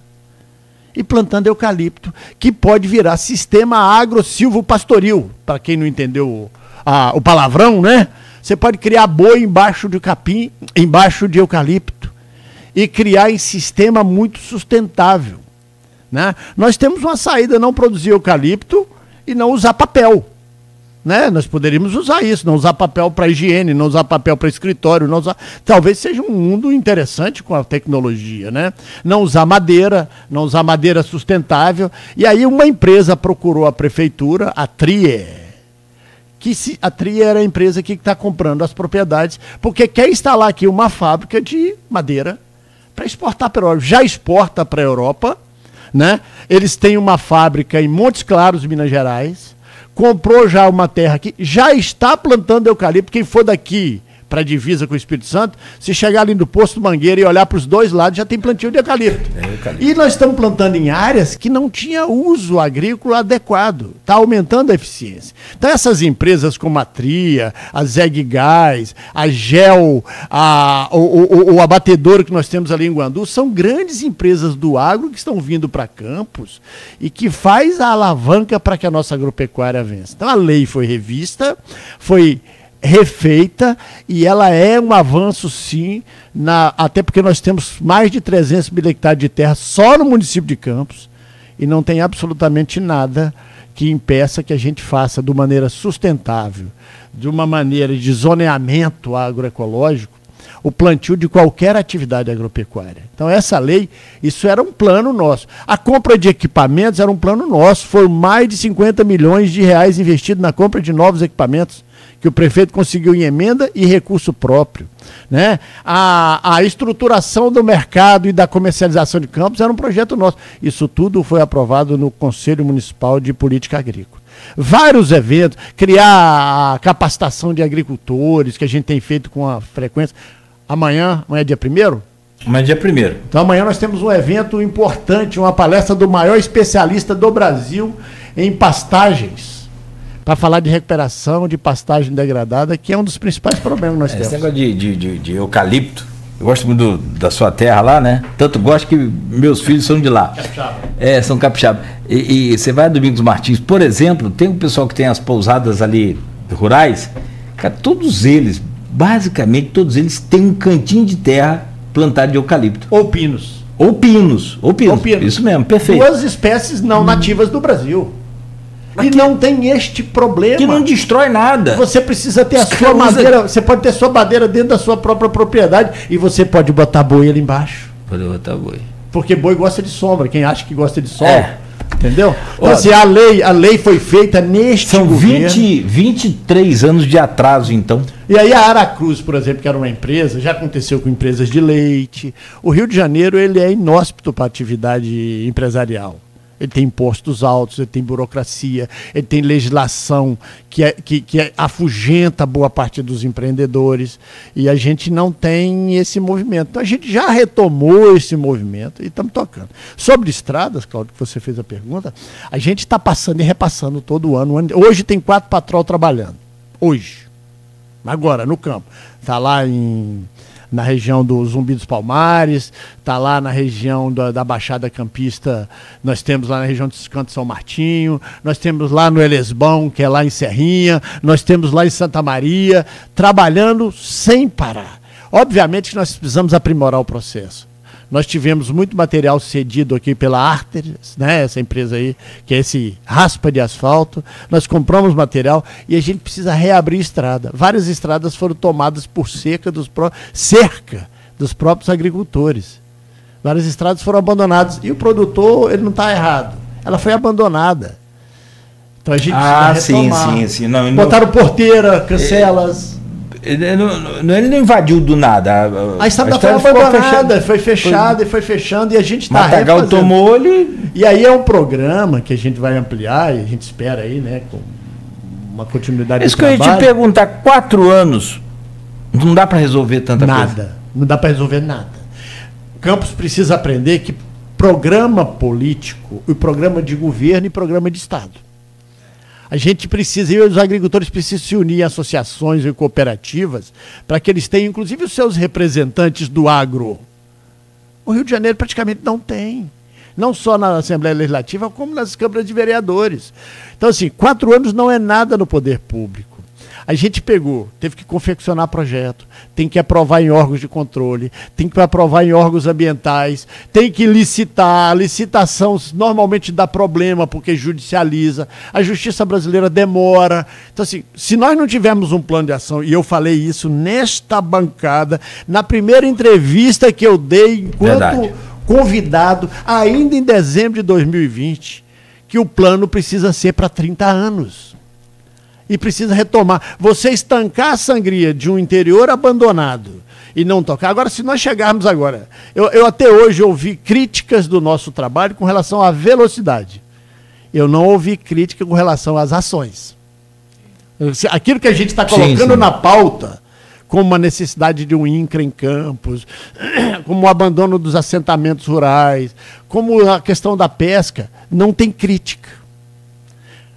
D: e plantando eucalipto, que pode virar sistema agro-silvopastoril. Para quem não entendeu o palavrão, né? Você pode criar boi embaixo de capim, embaixo de eucalipto, e criar em sistema muito sustentável, né? Nós temos uma saída, não produzir eucalipto e não usar papel. Né? Nós poderíamos usar isso, não usar papel para higiene, não usar papel para escritório, não usar... Talvez seja um mundo interessante com a tecnologia, né? Não usar madeira sustentável. E aí uma empresa procurou a prefeitura, a Trier, a Trier era a empresa que está comprando as propriedades, porque quer instalar aqui uma fábrica de madeira para exportar para a Europa. Já exporta para a Europa, né? Eles têm uma fábrica em Montes Claros, Minas Gerais, comprou já uma terra aqui, já está plantando eucalipto. Quem for daqui para a divisa com o Espírito Santo, se chegar ali no Posto Mangueira e olhar para os 2 lados, já tem plantio de eucalipto. E nós estamos plantando em áreas que não tinha uso agrícola adequado. Está aumentando a eficiência. Então essas empresas como a Tria, a Zeg Gás, a Gel, o abatedouro que nós temos ali em Guandu, são grandes empresas do agro que estão vindo para Campos e que faz a alavanca para que a nossa agropecuária vença. Então a lei foi revista, foi refeita e ela é um avanço sim, até porque nós temos mais de 300 mil hectares de terra só no município de Campos e não tem absolutamente nada que impeça que a gente faça de maneira sustentável, de uma maneira de zoneamento agroecológico, o plantio de qualquer atividade agropecuária. Então essa lei, isso era um plano nosso. A compra de equipamentos era um plano nosso, foram mais de 50 milhões de reais investidos na compra de novos equipamentos, que o prefeito conseguiu em emenda e recurso próprio, né? A estruturação do mercado e da comercialização de Campos era um projeto nosso. Isso tudo foi aprovado no Conselho Municipal de Política Agrícola. vários eventos, criar a capacitação de agricultores, que a gente tem feito com a frequência. Amanhã é dia 1º?
C: Amanhã é dia 1º.
D: Então amanhã nós temos um evento importante, uma palestra do maior especialista do Brasil em pastagens, para falar de recuperação de pastagem degradada, que é um dos principais problemas que nós temos.
C: Esse negócio de eucalipto, eu gosto muito da sua terra lá, né? Tanto gosto que meus filhos são de lá.
D: Capixaba.
C: São capixaba. E você vai a Domingos Martins, por exemplo, tem um pessoal que tem as pousadas ali rurais, cara, todos eles, basicamente todos eles têm um cantinho de terra plantado de eucalipto.
D: Ou pinos.
C: Ou pinos. Isso mesmo, perfeito.
D: 2 espécies não nativas do Brasil. E não tem este problema.
C: Que não destrói nada.
D: Você precisa ter a sua madeira. Você pode ter sua madeira dentro da sua própria propriedade. E você pode botar boi ali embaixo.
C: Pode botar boi.
D: Porque boi gosta de sombra. Quem acha que gosta de sol. Entendeu? Então, assim, a lei foi feita neste governo. São
C: 23 anos de atraso, então.
D: E aí a Aracruz, por exemplo, que era uma empresa, já aconteceu com empresas de leite. O Rio de Janeiro, ele é inóspito para a atividade empresarial. Ele tem impostos altos, ele tem burocracia, ele tem legislação que afugenta boa parte dos empreendedores, e a gente não tem esse movimento. Então a gente já retomou esse movimento e estamos tocando. Sobre estradas, Cláudio, que você fez a pergunta, a gente está passando e repassando todo ano. Hoje tem 4 patrol trabalhando. Hoje. Agora, no campo. Está lá na região do Zumbi dos Palmares, está lá na região da Baixada Campista, nós temos lá na região de Canto São Martinho, nós temos lá no Elesbão, que é lá em Serrinha, nós temos lá em Santa Maria, trabalhando sem parar. Obviamente que nós precisamos aprimorar o processo. Nós tivemos muito material cedido aqui pela Arteris, né, essa empresa aí, que é esse raspa de asfalto. Nós compramos material e a gente precisa reabrir estrada. Várias estradas foram tomadas por cerca dos próprios agricultores. Várias estradas foram abandonadas. E o produtor, ele não está errado. Ela foi abandonada. Então a gente precisa retomar.
C: Sim. Não,
D: botaram porteira, cancelas.
C: Ele não invadiu do nada.
D: A estrada foi abandonada, foi fechada e foi fechando, e a gente está
C: refazendo. Matagal tomou ele.
D: E aí é um programa que a gente vai ampliar, e a gente espera aí, né, com uma continuidade de trabalho.
C: Isso que eu ia te perguntar, 4 anos, não dá para resolver tanta coisa?
D: Nada, não dá para resolver nada. Campos precisa aprender que programa político, e programa de governo e programa de Estado. A gente precisa, e os agricultores precisam se unir em associações e cooperativas para que eles tenham, inclusive, os seus representantes do agro. O Rio de Janeiro praticamente não tem. Não só na Assembleia Legislativa, como nas câmaras de vereadores. Então, assim, 4 anos não é nada no poder público. A gente teve que confeccionar projeto, tem que aprovar em órgãos de controle, tem que aprovar em órgãos ambientais, tem que licitar. A licitação normalmente dá problema porque judicializa, a justiça brasileira demora. Então, assim, se nós não tivermos um plano de ação, e eu falei isso nesta bancada, na primeira entrevista que eu dei enquanto convidado, ainda em dezembro de 2020, que o plano precisa ser para 30 anos. E precisa retomar. Você estancar a sangria de um interior abandonado e não tocar. Agora, se nós chegarmos agora... Eu até hoje ouvi críticas do nosso trabalho com relação à velocidade. Eu não ouvi crítica com relação às ações. Aquilo que a gente está colocando na pauta, como uma necessidade de um INCRA em Campos, como o abandono dos assentamentos rurais, como a questão da pesca, não tem crítica.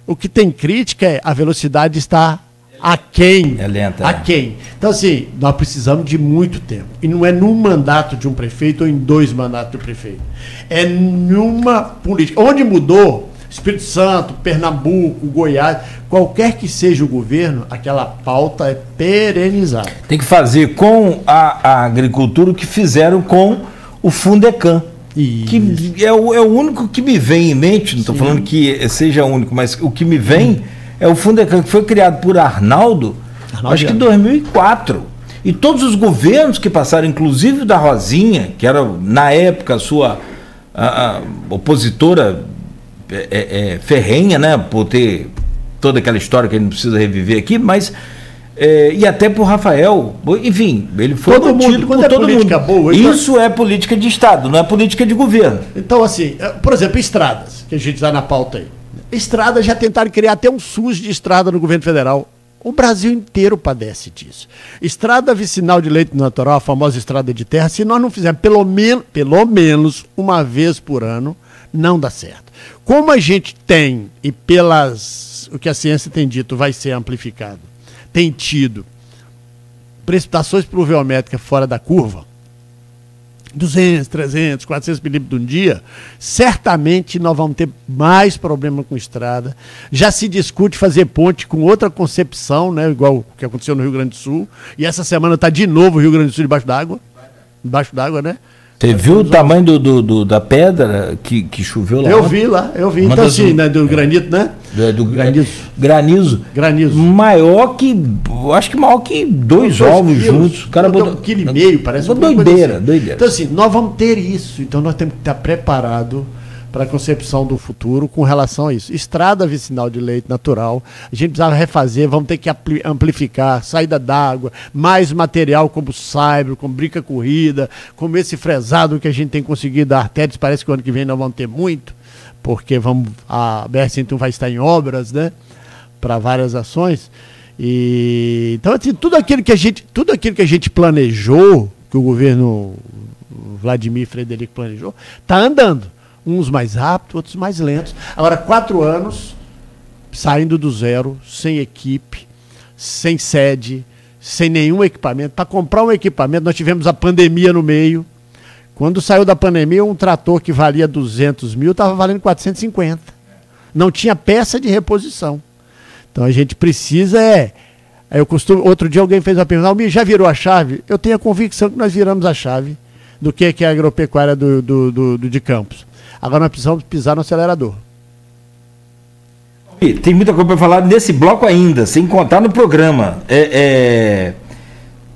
D: O que tem crítica é a velocidade está aquém.
C: É lenta.
D: Aquém. Então, assim, nós precisamos de muito tempo. E não é num mandato de um prefeito ou em 2 mandatos do prefeito. É numa política. Onde mudou, Espírito Santo, Pernambuco, Goiás, qualquer que seja o governo, aquela pauta é perenizada.
C: Tem que fazer com a agricultura o que fizeram com o Fundecam. Que é o único que me vem em mente, não estou falando que seja único, mas o que me vem é o Fundecam, que foi criado por Arnaldo, acho que em 2004. E todos os governos que passaram, inclusive da Rosinha, que era, na época, a sua opositora ferrenha, né, por ter toda aquela história que a gente não precisa reviver aqui, mas... e até por Rafael, enfim, ele foi mantido por todo mundo. Boa, isso é política de Estado, não é política de governo.
D: Então, assim, por exemplo, estradas, que a gente está na pauta aí. Estrada, já tentaram criar até um SUS de estrada no governo federal. O Brasil inteiro padece disso. Estrada vicinal de leito natural, a famosa estrada de terra, se nós não fizermos pelo menos uma vez por ano, não dá certo. Como a gente tem, e o que a ciência tem dito vai ser amplificado, tem tido precipitações pluviométricas fora da curva, 200, 300, 400 milímetros de um dia, certamente nós vamos ter mais problema com estrada. Já se discute fazer ponte com outra concepção, né, igual o que aconteceu no Rio Grande do Sul, e essa semana está de novo o Rio Grande do Sul debaixo d'água. Debaixo d'água, né?
C: Você viu o tamanho da pedra que choveu lá?
D: Eu vi lá, eu vi. Então, assim, né, do granito, né?
C: Do
D: Granizo.
C: Maior que, acho que maior que 2 ovos juntos. O cara botou 1,5 kg, parece uma doideira.
D: Então, assim, nós vamos ter isso. Então, nós temos que estar preparados para a concepção do futuro com relação a isso. Estrada vicinal de leito natural, a gente precisava refazer, vamos ter que amplificar, saída d'água, mais material como saibro, como brica corrida, como esse fresado que a gente tem conseguido dar artérias, parece que o ano que vem nós vamos ter muito, porque a BR-101 vai estar em obras, né, para várias ações. Então, assim, tudo aquilo que a gente planejou, que o governo Vladimir Frederico planejou, está andando. Uns mais rápidos, outros mais lentos. Agora, 4 anos saindo do zero, sem equipe, sem sede, sem nenhum equipamento. Para comprar um equipamento, nós tivemos a pandemia no meio. Quando saiu da pandemia, um trator que valia 200 mil estava valendo 450. Não tinha peça de reposição. Então a gente precisa outro dia alguém fez uma pergunta, Almir, já virou a chave? Eu tenho a convicção que nós viramos a chave do que é a agropecuária de Campos. Agora nós precisamos pisar no acelerador.
C: Tem muita coisa para falar nesse bloco ainda, sem contar no programa.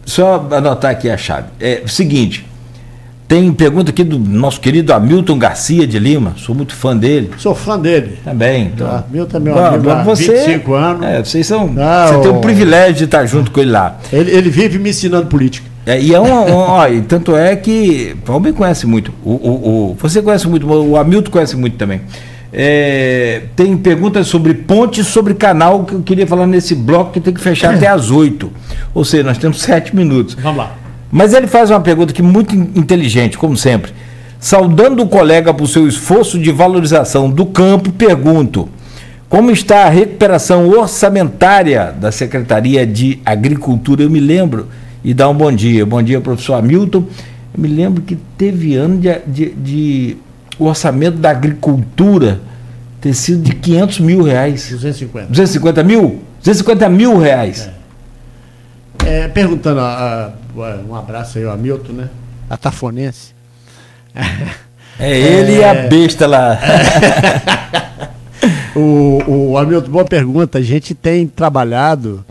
C: Só anotar aqui a chave. O seguinte, tem pergunta aqui do nosso querido Hamilton Garcia de Lima, sou muito fã dele.
D: Sou fã dele.
C: Também. Então,
D: Hamilton é meu amigo há 25 anos.
C: Você tem o privilégio de estar junto com ele lá.
D: Ele vive me ensinando política.
C: E tanto é que o Almir conhece muito, você conhece muito, o Hamilton conhece muito também. Tem perguntas sobre ponte, sobre canal, que eu queria falar nesse bloco, que tem que fechar até às 8. Ou seja, nós temos 7 minutos.
D: Vamos lá.
C: Mas ele faz uma pergunta que muito inteligente, como sempre. Saudando o colega por seu esforço de valorização do campo, pergunto: como está a recuperação orçamentária da Secretaria de Agricultura? Eu me lembro, e dá um bom dia, professor Hamilton. Eu me lembro que teve ano de o orçamento da agricultura ter sido de R$500 mil. 250 mil? 250 mil reais.
D: Perguntando, um abraço aí ao Hamilton, né? Atafonense.
C: Ele e a besta lá.
D: O Hamilton, boa pergunta. A gente tem trabalhado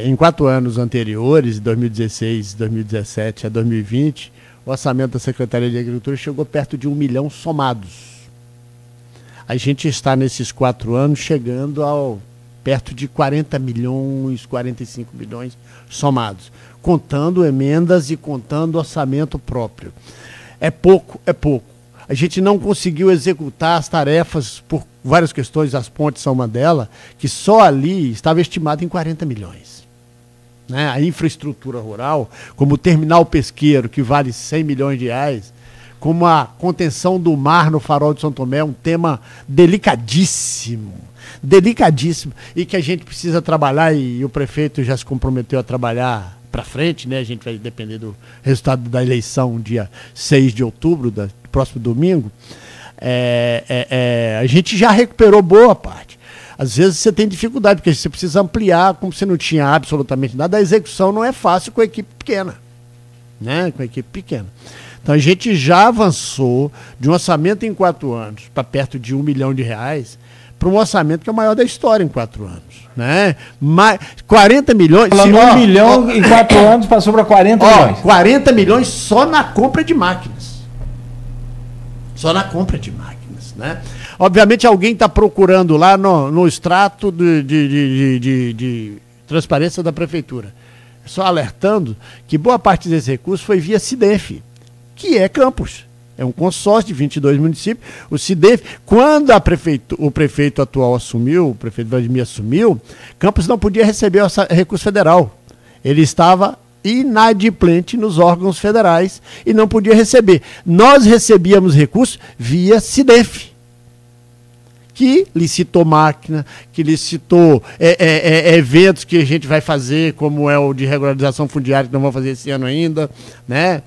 D: em 4 anos anteriores, 2016, 2017 a 2020, o orçamento da Secretaria de Agricultura chegou perto de 1 milhão somados. A gente está nesses 4 anos chegando perto de 40 milhões, 45 milhões somados, contando emendas e contando orçamento próprio. É pouco. A gente não conseguiu executar as tarefas por várias questões, as pontes são uma delas, que só ali estava estimado em 40 milhões. Né? A infraestrutura rural, como o terminal pesqueiro, que vale 100 milhões de reais, como a contenção do mar no Farol de São Tomé, um tema delicadíssimo, e que a gente precisa trabalhar, e o prefeito já se comprometeu a trabalhar para frente, né? A gente vai depender do resultado da eleição, dia 6 de outubro, do próximo domingo. A gente já recuperou boa parte. Às vezes você tem dificuldade, porque você precisa ampliar, como você não tinha absolutamente nada, a execução não é fácil com a equipe pequena. Né? Com a equipe pequena. Então a gente já avançou de um orçamento em 4 anos para perto de 1 milhão de reais, para um orçamento que é o maior da história em 4 anos. Né? 40 milhões...
C: Falando 1 milhão em 4 anos passou para 40 milhões.
D: 40 milhões só na compra de máquinas. Só na compra de máquinas. Né? Obviamente alguém está procurando lá no extrato de transparência da prefeitura. Só alertando que boa parte desse recurso foi via CIDEF, que é Campos. É um consórcio de 22 municípios. O SIDEF, quando o prefeito atual assumiu, o prefeito Vladimir assumiu, Campos não podia receber recurso federal. Ele estava inadimplente nos órgãos federais e não podia receber. Nós recebíamos recursos via SIDEF, que licitou máquina, que licitou eventos que a gente vai fazer, como é o de regularização fundiária, que não vamos fazer esse ano ainda, né?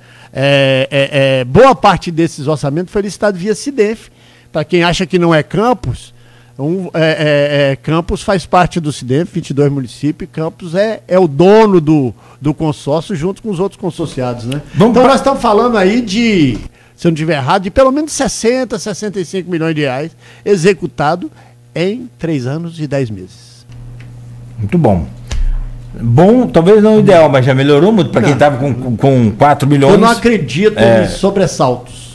D: Boa parte desses orçamentos foi licitado via SIDEF. Para quem acha que não é Campos, Campos faz parte do SIDEF, 22 municípios, Campos é o dono do consórcio junto com os outros consorciados, né? Então nós estamos falando aí de, se eu não estiver errado, de pelo menos 60, 65 milhões de reais executado em 3 anos e 10 meses.
C: Muito bom. Bom, talvez não ideal, mas já melhorou muito para quem estava com 4 milhões.
D: Eu não acredito em sobressaltos.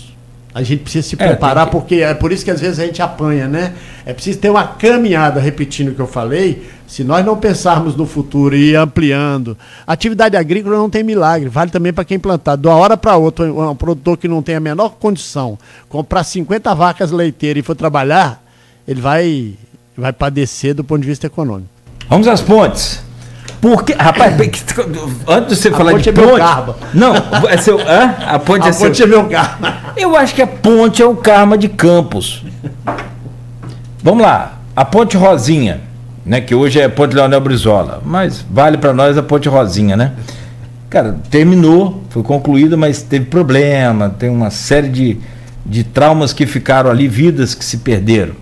D: A gente precisa se preparar, porque é por isso que às vezes a gente apanha, né? É preciso ter uma caminhada, repetindo o que eu falei. Se nós não pensarmos no futuro e ir ampliando, a atividade agrícola não tem milagre, vale também para quem plantar. De uma hora para outra, um produtor que não tem a menor condição, comprar 50 vacas leiteiras e for trabalhar, ele vai padecer do ponto de vista econômico.
C: Vamos às pontes. Porque, rapaz, antes de você falar de ponte... Não, é seu... A ponte é seu...
D: A ponte é meu karma.
C: Eu acho que a ponte é o karma de Campos. Vamos lá. A ponte Rosinha, né, que hoje é a ponte Leonel Brizola, mas vale para nós a ponte Rosinha, né? Cara, terminou, foi concluída, mas teve problema, tem uma série de traumas que ficaram ali, vidas que se perderam.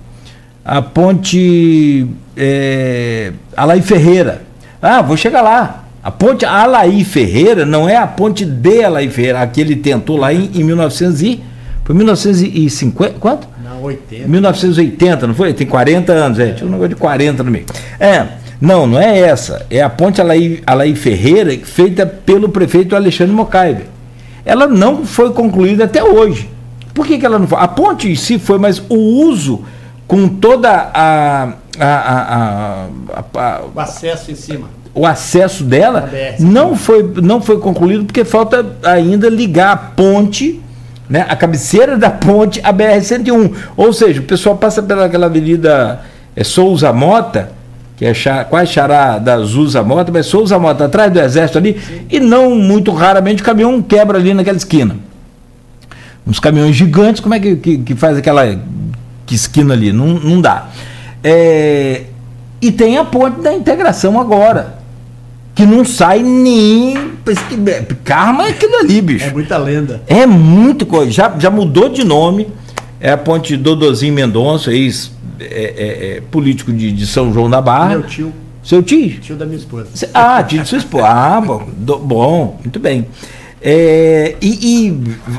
C: A ponte Alaí Ferreira. Vou chegar lá. A ponte Alaí Ferreira não é a ponte de Alaí Ferreira, a que ele tentou lá em 1950, quanto?
D: Não, 80.
C: 1980, não foi? Tem 40 anos, tinha um negócio de 40 no meio. Não é essa. É a ponte Alaí Ferreira, feita pelo prefeito Alexandre Mocaibe. Ela não foi concluída até hoje. Por que ela não foi? A ponte em si foi, mas o uso com toda
D: o acesso em cima.
C: O acesso dela não foi concluído porque falta ainda ligar a ponte, né, a cabeceira da ponte à BR-101. Ou seja, o pessoal passa pelaquela avenida Souza Mota, que é quase xará da Zusa Mota, mas Souza Mota, atrás do Exército ali, sim. E não muito raramente o caminhão quebra ali naquela esquina. Uns caminhões gigantes, como é que faz aquela esquina ali? Não dá. E tem a ponte da integração agora, que não sai nem... Karma é aquilo ali, bicho.
D: É muita lenda.
C: É muito coisa. Já mudou de nome. É a ponte Dodozinho Mendonça, político de São João da Barra.
D: Meu tio.
C: Seu tio?
D: Tio da minha esposa.
C: Tio de sua esposa. Bom, muito bem.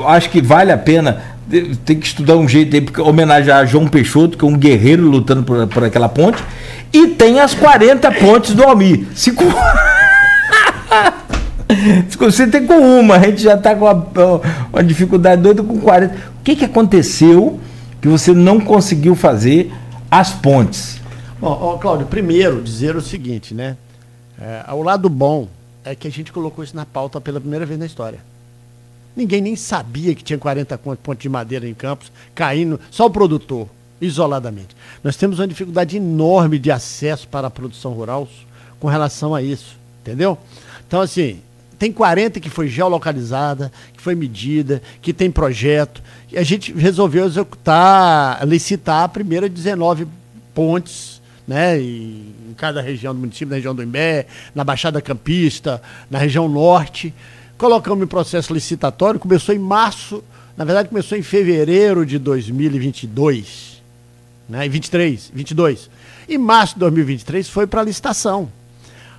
C: Acho que vale a pena... Tem que estudar um jeito aí para homenagear João Peixoto, que é um guerreiro lutando por aquela ponte. E tem as 40 pontes do Almir. Se você tem com uma, a gente já está com uma dificuldade doida com 40. O que aconteceu que você não conseguiu fazer as pontes?
D: Bom, Cláudio, primeiro dizer o seguinte, né? O lado bom é que a gente colocou isso na pauta pela primeira vez na história. Ninguém nem sabia que tinha 40 pontes de madeira em Campos, caindo, só o produtor, isoladamente. Nós temos uma dificuldade enorme de acesso para a produção rural com relação a isso, entendeu? Então, assim, tem 40 que foi geolocalizada, que foi medida, que tem projeto, e a gente resolveu licitar a primeira 19 pontes, né, em cada região do município, na região do Imbé, na Baixada Campista, na região norte. Colocamos em processo licitatório, começou em março, na verdade começou em fevereiro de 2022, né, e 22. Em março de 2023 foi para licitação.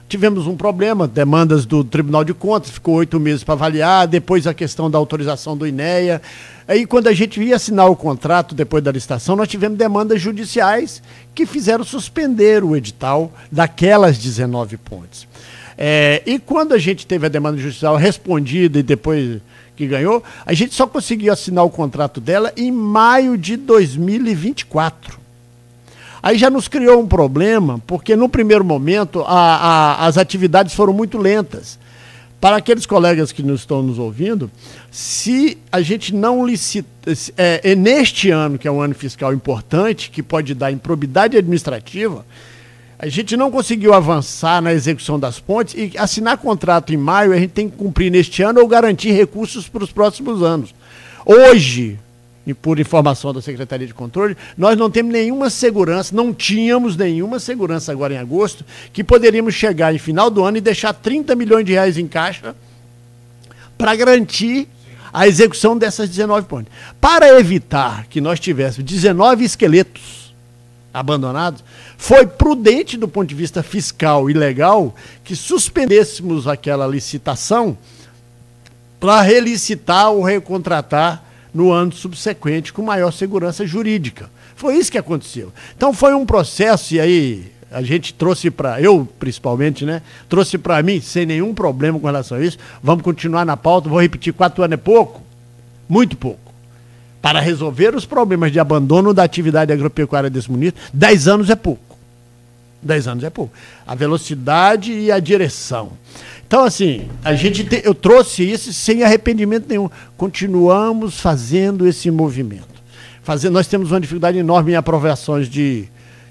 D: Tivemos um problema, demandas do Tribunal de Contas, ficou 8 meses para avaliar, depois a questão da autorização do INEA. Aí quando a gente ia assinar o contrato depois da licitação, nós tivemos demandas judiciais que fizeram suspender o edital daquelas 19 pontes. E quando a gente teve a demanda judicial respondida e depois que ganhou, a gente só conseguiu assinar o contrato dela em maio de 2024. Aí já nos criou um problema, porque no primeiro momento as atividades foram muito lentas. para aqueles colegas que estão nos ouvindo, se a gente não licita, neste ano, que é um ano fiscal importante, que pode dar improbidade administrativa, a gente não conseguiu avançar na execução das pontes e assinar contrato em maio, a gente tem que cumprir neste ano ou garantir recursos para os próximos anos. Hoje, e por informação da Secretaria de Controle, nós não temos nenhuma segurança, não tínhamos nenhuma segurança agora em agosto, que poderíamos chegar em final do ano e deixar 30 milhões de reais em caixa para garantir a execução dessas 19 pontes. Para evitar que nós tivéssemos 19 esqueletos abandonados, foi prudente do ponto de vista fiscal e legal que suspendêssemos aquela licitação para relicitar ou recontratar no ano subsequente com maior segurança jurídica. Foi isso que aconteceu. Então foi um processo, e aí a gente trouxe para, eu principalmente, né, trouxe para mim, sem nenhum problema com relação a isso, vamos continuar na pauta, vou repetir, 4 anos é pouco? Muito pouco. Para resolver os problemas de abandono da atividade agropecuária desse município, 10 anos é pouco. 10 anos é pouco. A velocidade e a direção. Então, assim, eu trouxe isso sem arrependimento nenhum. Continuamos fazendo esse movimento. Nós temos uma dificuldade enorme em aprovações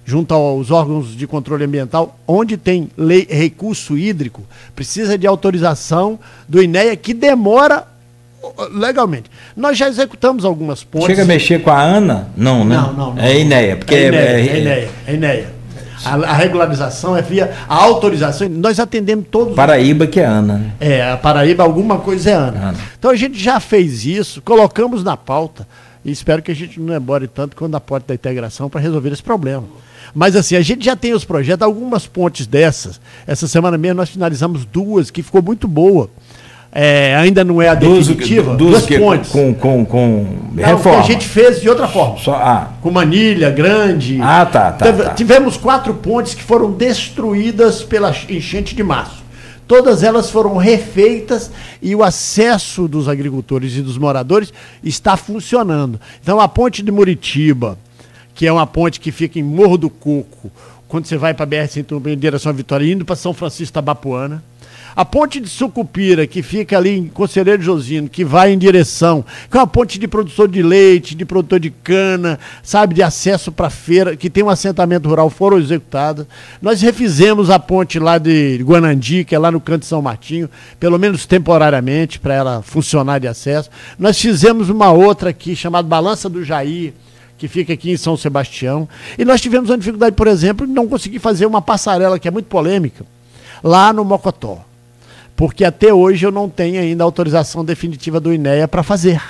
D: junto aos órgãos de controle ambiental, onde tem recurso hídrico, precisa de autorização do INEA, que demora legalmente. Nós já executamos algumas pontes.
C: Chega a mexer com a ANA? Não, né?
D: Não.
C: É INEA, porque
D: é INEA. A regularização é via a autorização. Nós atendemos todos.
C: Paraíba que é ANA. Né?
D: A Paraíba alguma coisa é ANA. Então a gente já fez isso, colocamos na pauta e espero que a gente não demore tanto quando a porta da integração para resolver esse problema. Mas assim, a gente já tem os projetos, algumas pontes dessas. Essa semana mesmo nós finalizamos 2, que ficou muito boa. Ainda não é a definitiva. 2 pontes. Com reforma. Que a gente fez de outra forma. Com manilha grande.
C: Tá.
D: Tivemos 4 pontes que foram destruídas pela enchente de março. Todas elas foram refeitas e o acesso dos agricultores e dos moradores está funcionando. Então a ponte de Muritiba, que é uma ponte que fica em Morro do Coco, quando você vai para a BR-101 em direção à Vitória, indo para São Francisco Tabapuana. A ponte de Sucupira, que fica ali em Conselheiro Josino, que vai em direção, que é uma ponte de produtor de leite, de produtor de cana, sabe, de acesso para feira, que tem um assentamento rural, foram executadas. Nós refizemos a ponte lá de Guanandi, que é lá no canto de São Martinho, pelo menos temporariamente, para ela funcionar de acesso. Nós fizemos uma outra aqui, chamada Balança do Jair, que fica aqui em São Sebastião. E nós tivemos uma dificuldade, por exemplo, de não conseguir fazer uma passarela, que é muito polêmica, lá no Mocotó. Porque até hoje eu não tenho ainda a autorização definitiva do INEA para fazer.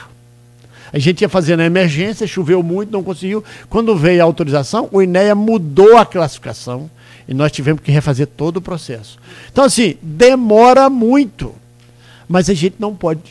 D: A gente ia fazer na emergência, choveu muito, não conseguiu. Quando veio a autorização, o INEA mudou a classificação e nós tivemos que refazer todo o processo. Então, assim, demora muito, mas a gente não pode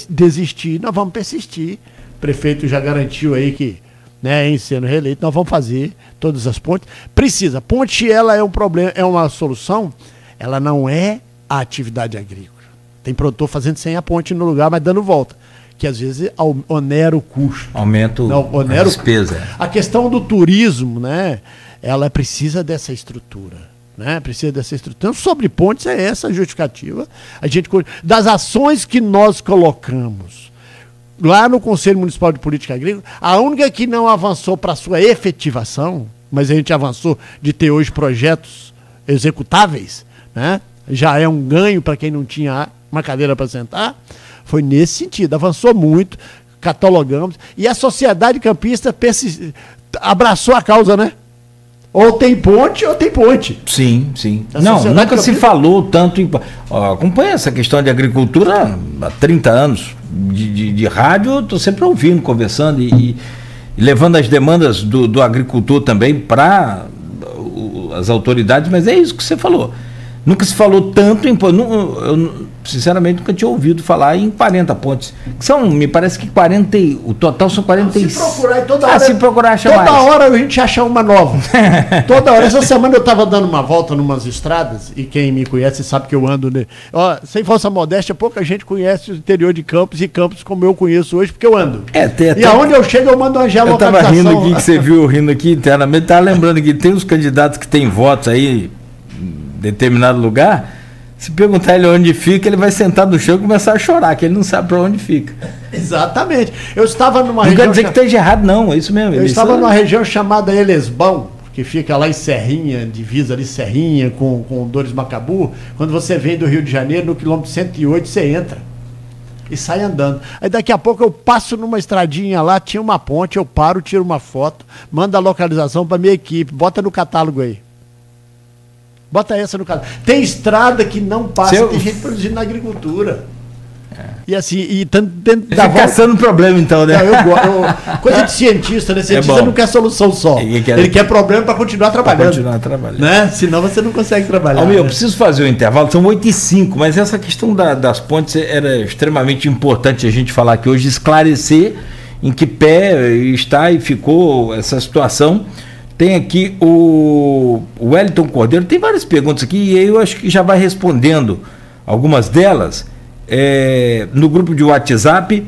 D: desistir, nós vamos persistir. O prefeito já garantiu aí que, né, em sendo reeleito, nós vamos fazer todas as pontes. Precisa. Ponte, ela é um problema, é uma solução, ela não é a atividade agrícola. Tem produtor fazendo sem a ponte no lugar, mas dando volta, que às vezes onera o custo.
C: Aumenta a despesa.
D: A questão do turismo, né, ela precisa dessa estrutura. Né, precisa dessa estrutura. Então, sobre pontes é essa a justificativa. Das ações que nós colocamos lá no Conselho Municipal de Política Agrícola, a única que não avançou para sua efetivação, mas a gente avançou de ter hoje projetos executáveis, né? Já é um ganho para quem não tinha uma cadeira para sentar, foi nesse sentido, avançou muito, catalogamos, e a sociedade campista abraçou a causa, né? Ou tem ponte, ou tem ponte.
C: Sim. Não, nunca se falou tanto em... acompanha essa questão de agricultura há 30 anos, de rádio, eu estou sempre ouvindo, conversando e levando as demandas do agricultor também para as autoridades, mas é isso que você falou. Nunca se falou tanto em... Eu, sinceramente, nunca tinha ouvido falar em 40 pontes. São, me parece que 40... O total são 45.
D: Se procurar, toda hora...
C: se procurar, acha
D: toda
C: mais.
D: hora a gente acha uma nova. Toda hora. Essa semana eu estava dando uma volta numas estradas, e quem me conhece sabe que eu ando... Né? Sem falsa modéstia, pouca gente conhece o interior de Campos, e Campos como eu conheço hoje, porque eu ando. E aonde eu chego, eu mando uma geolocalização.
C: Eu estava rindo aqui, que você viu rindo aqui internamente, estava lembrando que tem uns candidatos que têm votos aí em determinado lugar... Se perguntar ele onde fica, ele vai sentar no chão e começar a chorar, que ele não sabe para onde fica.
D: Exatamente. Eu estava numa
C: Não
D: região...
C: quer dizer que esteja errado, não, é isso mesmo.
D: Eu estava numa região chamada Elesbão, que fica lá em Serrinha, divisa ali Serrinha com Dores Macabu. Quando você vem do Rio de Janeiro, no quilômetro 108, você entra e sai andando. Aí daqui a pouco eu passo numa estradinha lá, tinha uma ponte, eu paro, tiro uma foto, mando a localização para minha equipe, bota no catálogo aí. Bota essa no catálogo. Tem estrada que não passa, tem gente produzindo na agricultura. E assim, e dentro da
C: caçando problema então, né?
D: Não, coisa de cientista, né? Cientista não quer solução só. Ele quer problema para continuar trabalhando. Né? Senão você não consegue trabalhar.
C: Almir, eu preciso fazer o intervalo, são 8h05, mas essa questão das pontes era extremamente importante a gente falar aqui hoje, esclarecer em que pé está e ficou essa situação. Tem aqui o Wellington Cordeiro, tem várias perguntas aqui e eu acho que já vai respondendo algumas delas. No grupo de WhatsApp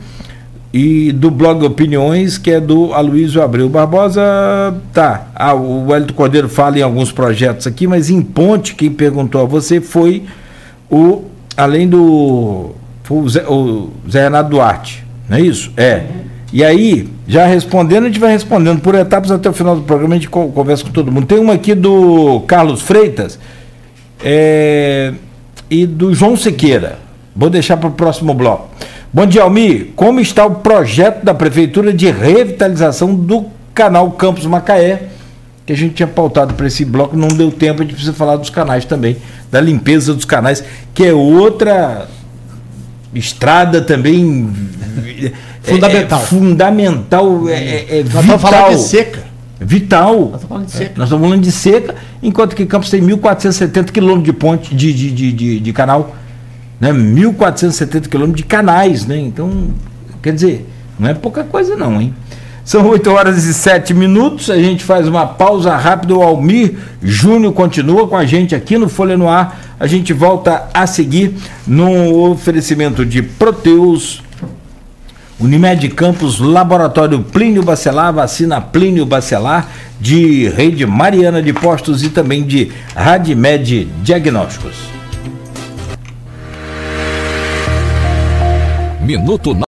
C: e do blog Opiniões, que é do Aloysio Abreu Barbosa. Tá, o Wellington Cordeiro fala em alguns projetos aqui, mas em ponte, quem perguntou a você foi além do o Zé Renato Duarte, não é isso? E aí, já respondendo, a gente vai respondendo por etapas até o final do programa, a gente conversa com todo mundo. Tem uma aqui do Carlos Freitas e do João Sequeira. Vou deixar para o próximo bloco. Bom dia, Almir. Como está o projeto da Prefeitura de revitalização do canal Campos Macaé, que a gente tinha pautado para esse bloco, não deu tempo, a gente precisa falar dos canais também, da limpeza dos canais, que é outra estrada também fundamental,
D: Nós estamos falando de seca.
C: Vital.
D: Nós estamos falando de seca.
C: Nós estamos falando de seca, enquanto que Campos tem 1.470 quilômetros de ponte, de canal. Né, 1.470 quilômetros de canais, né? Então, quer dizer, não é pouca coisa não, hein? São 8h07, a gente faz uma pausa rápida, o Almir Júnior continua com a gente aqui no Folha no Ar, a gente volta a seguir no oferecimento de Proteus, Unimed Campos, Laboratório Plínio Bacelar, vacina Plínio Bacelar, de Rede Mariana de Postos e também de Radmed Diagnósticos.
B: Minuto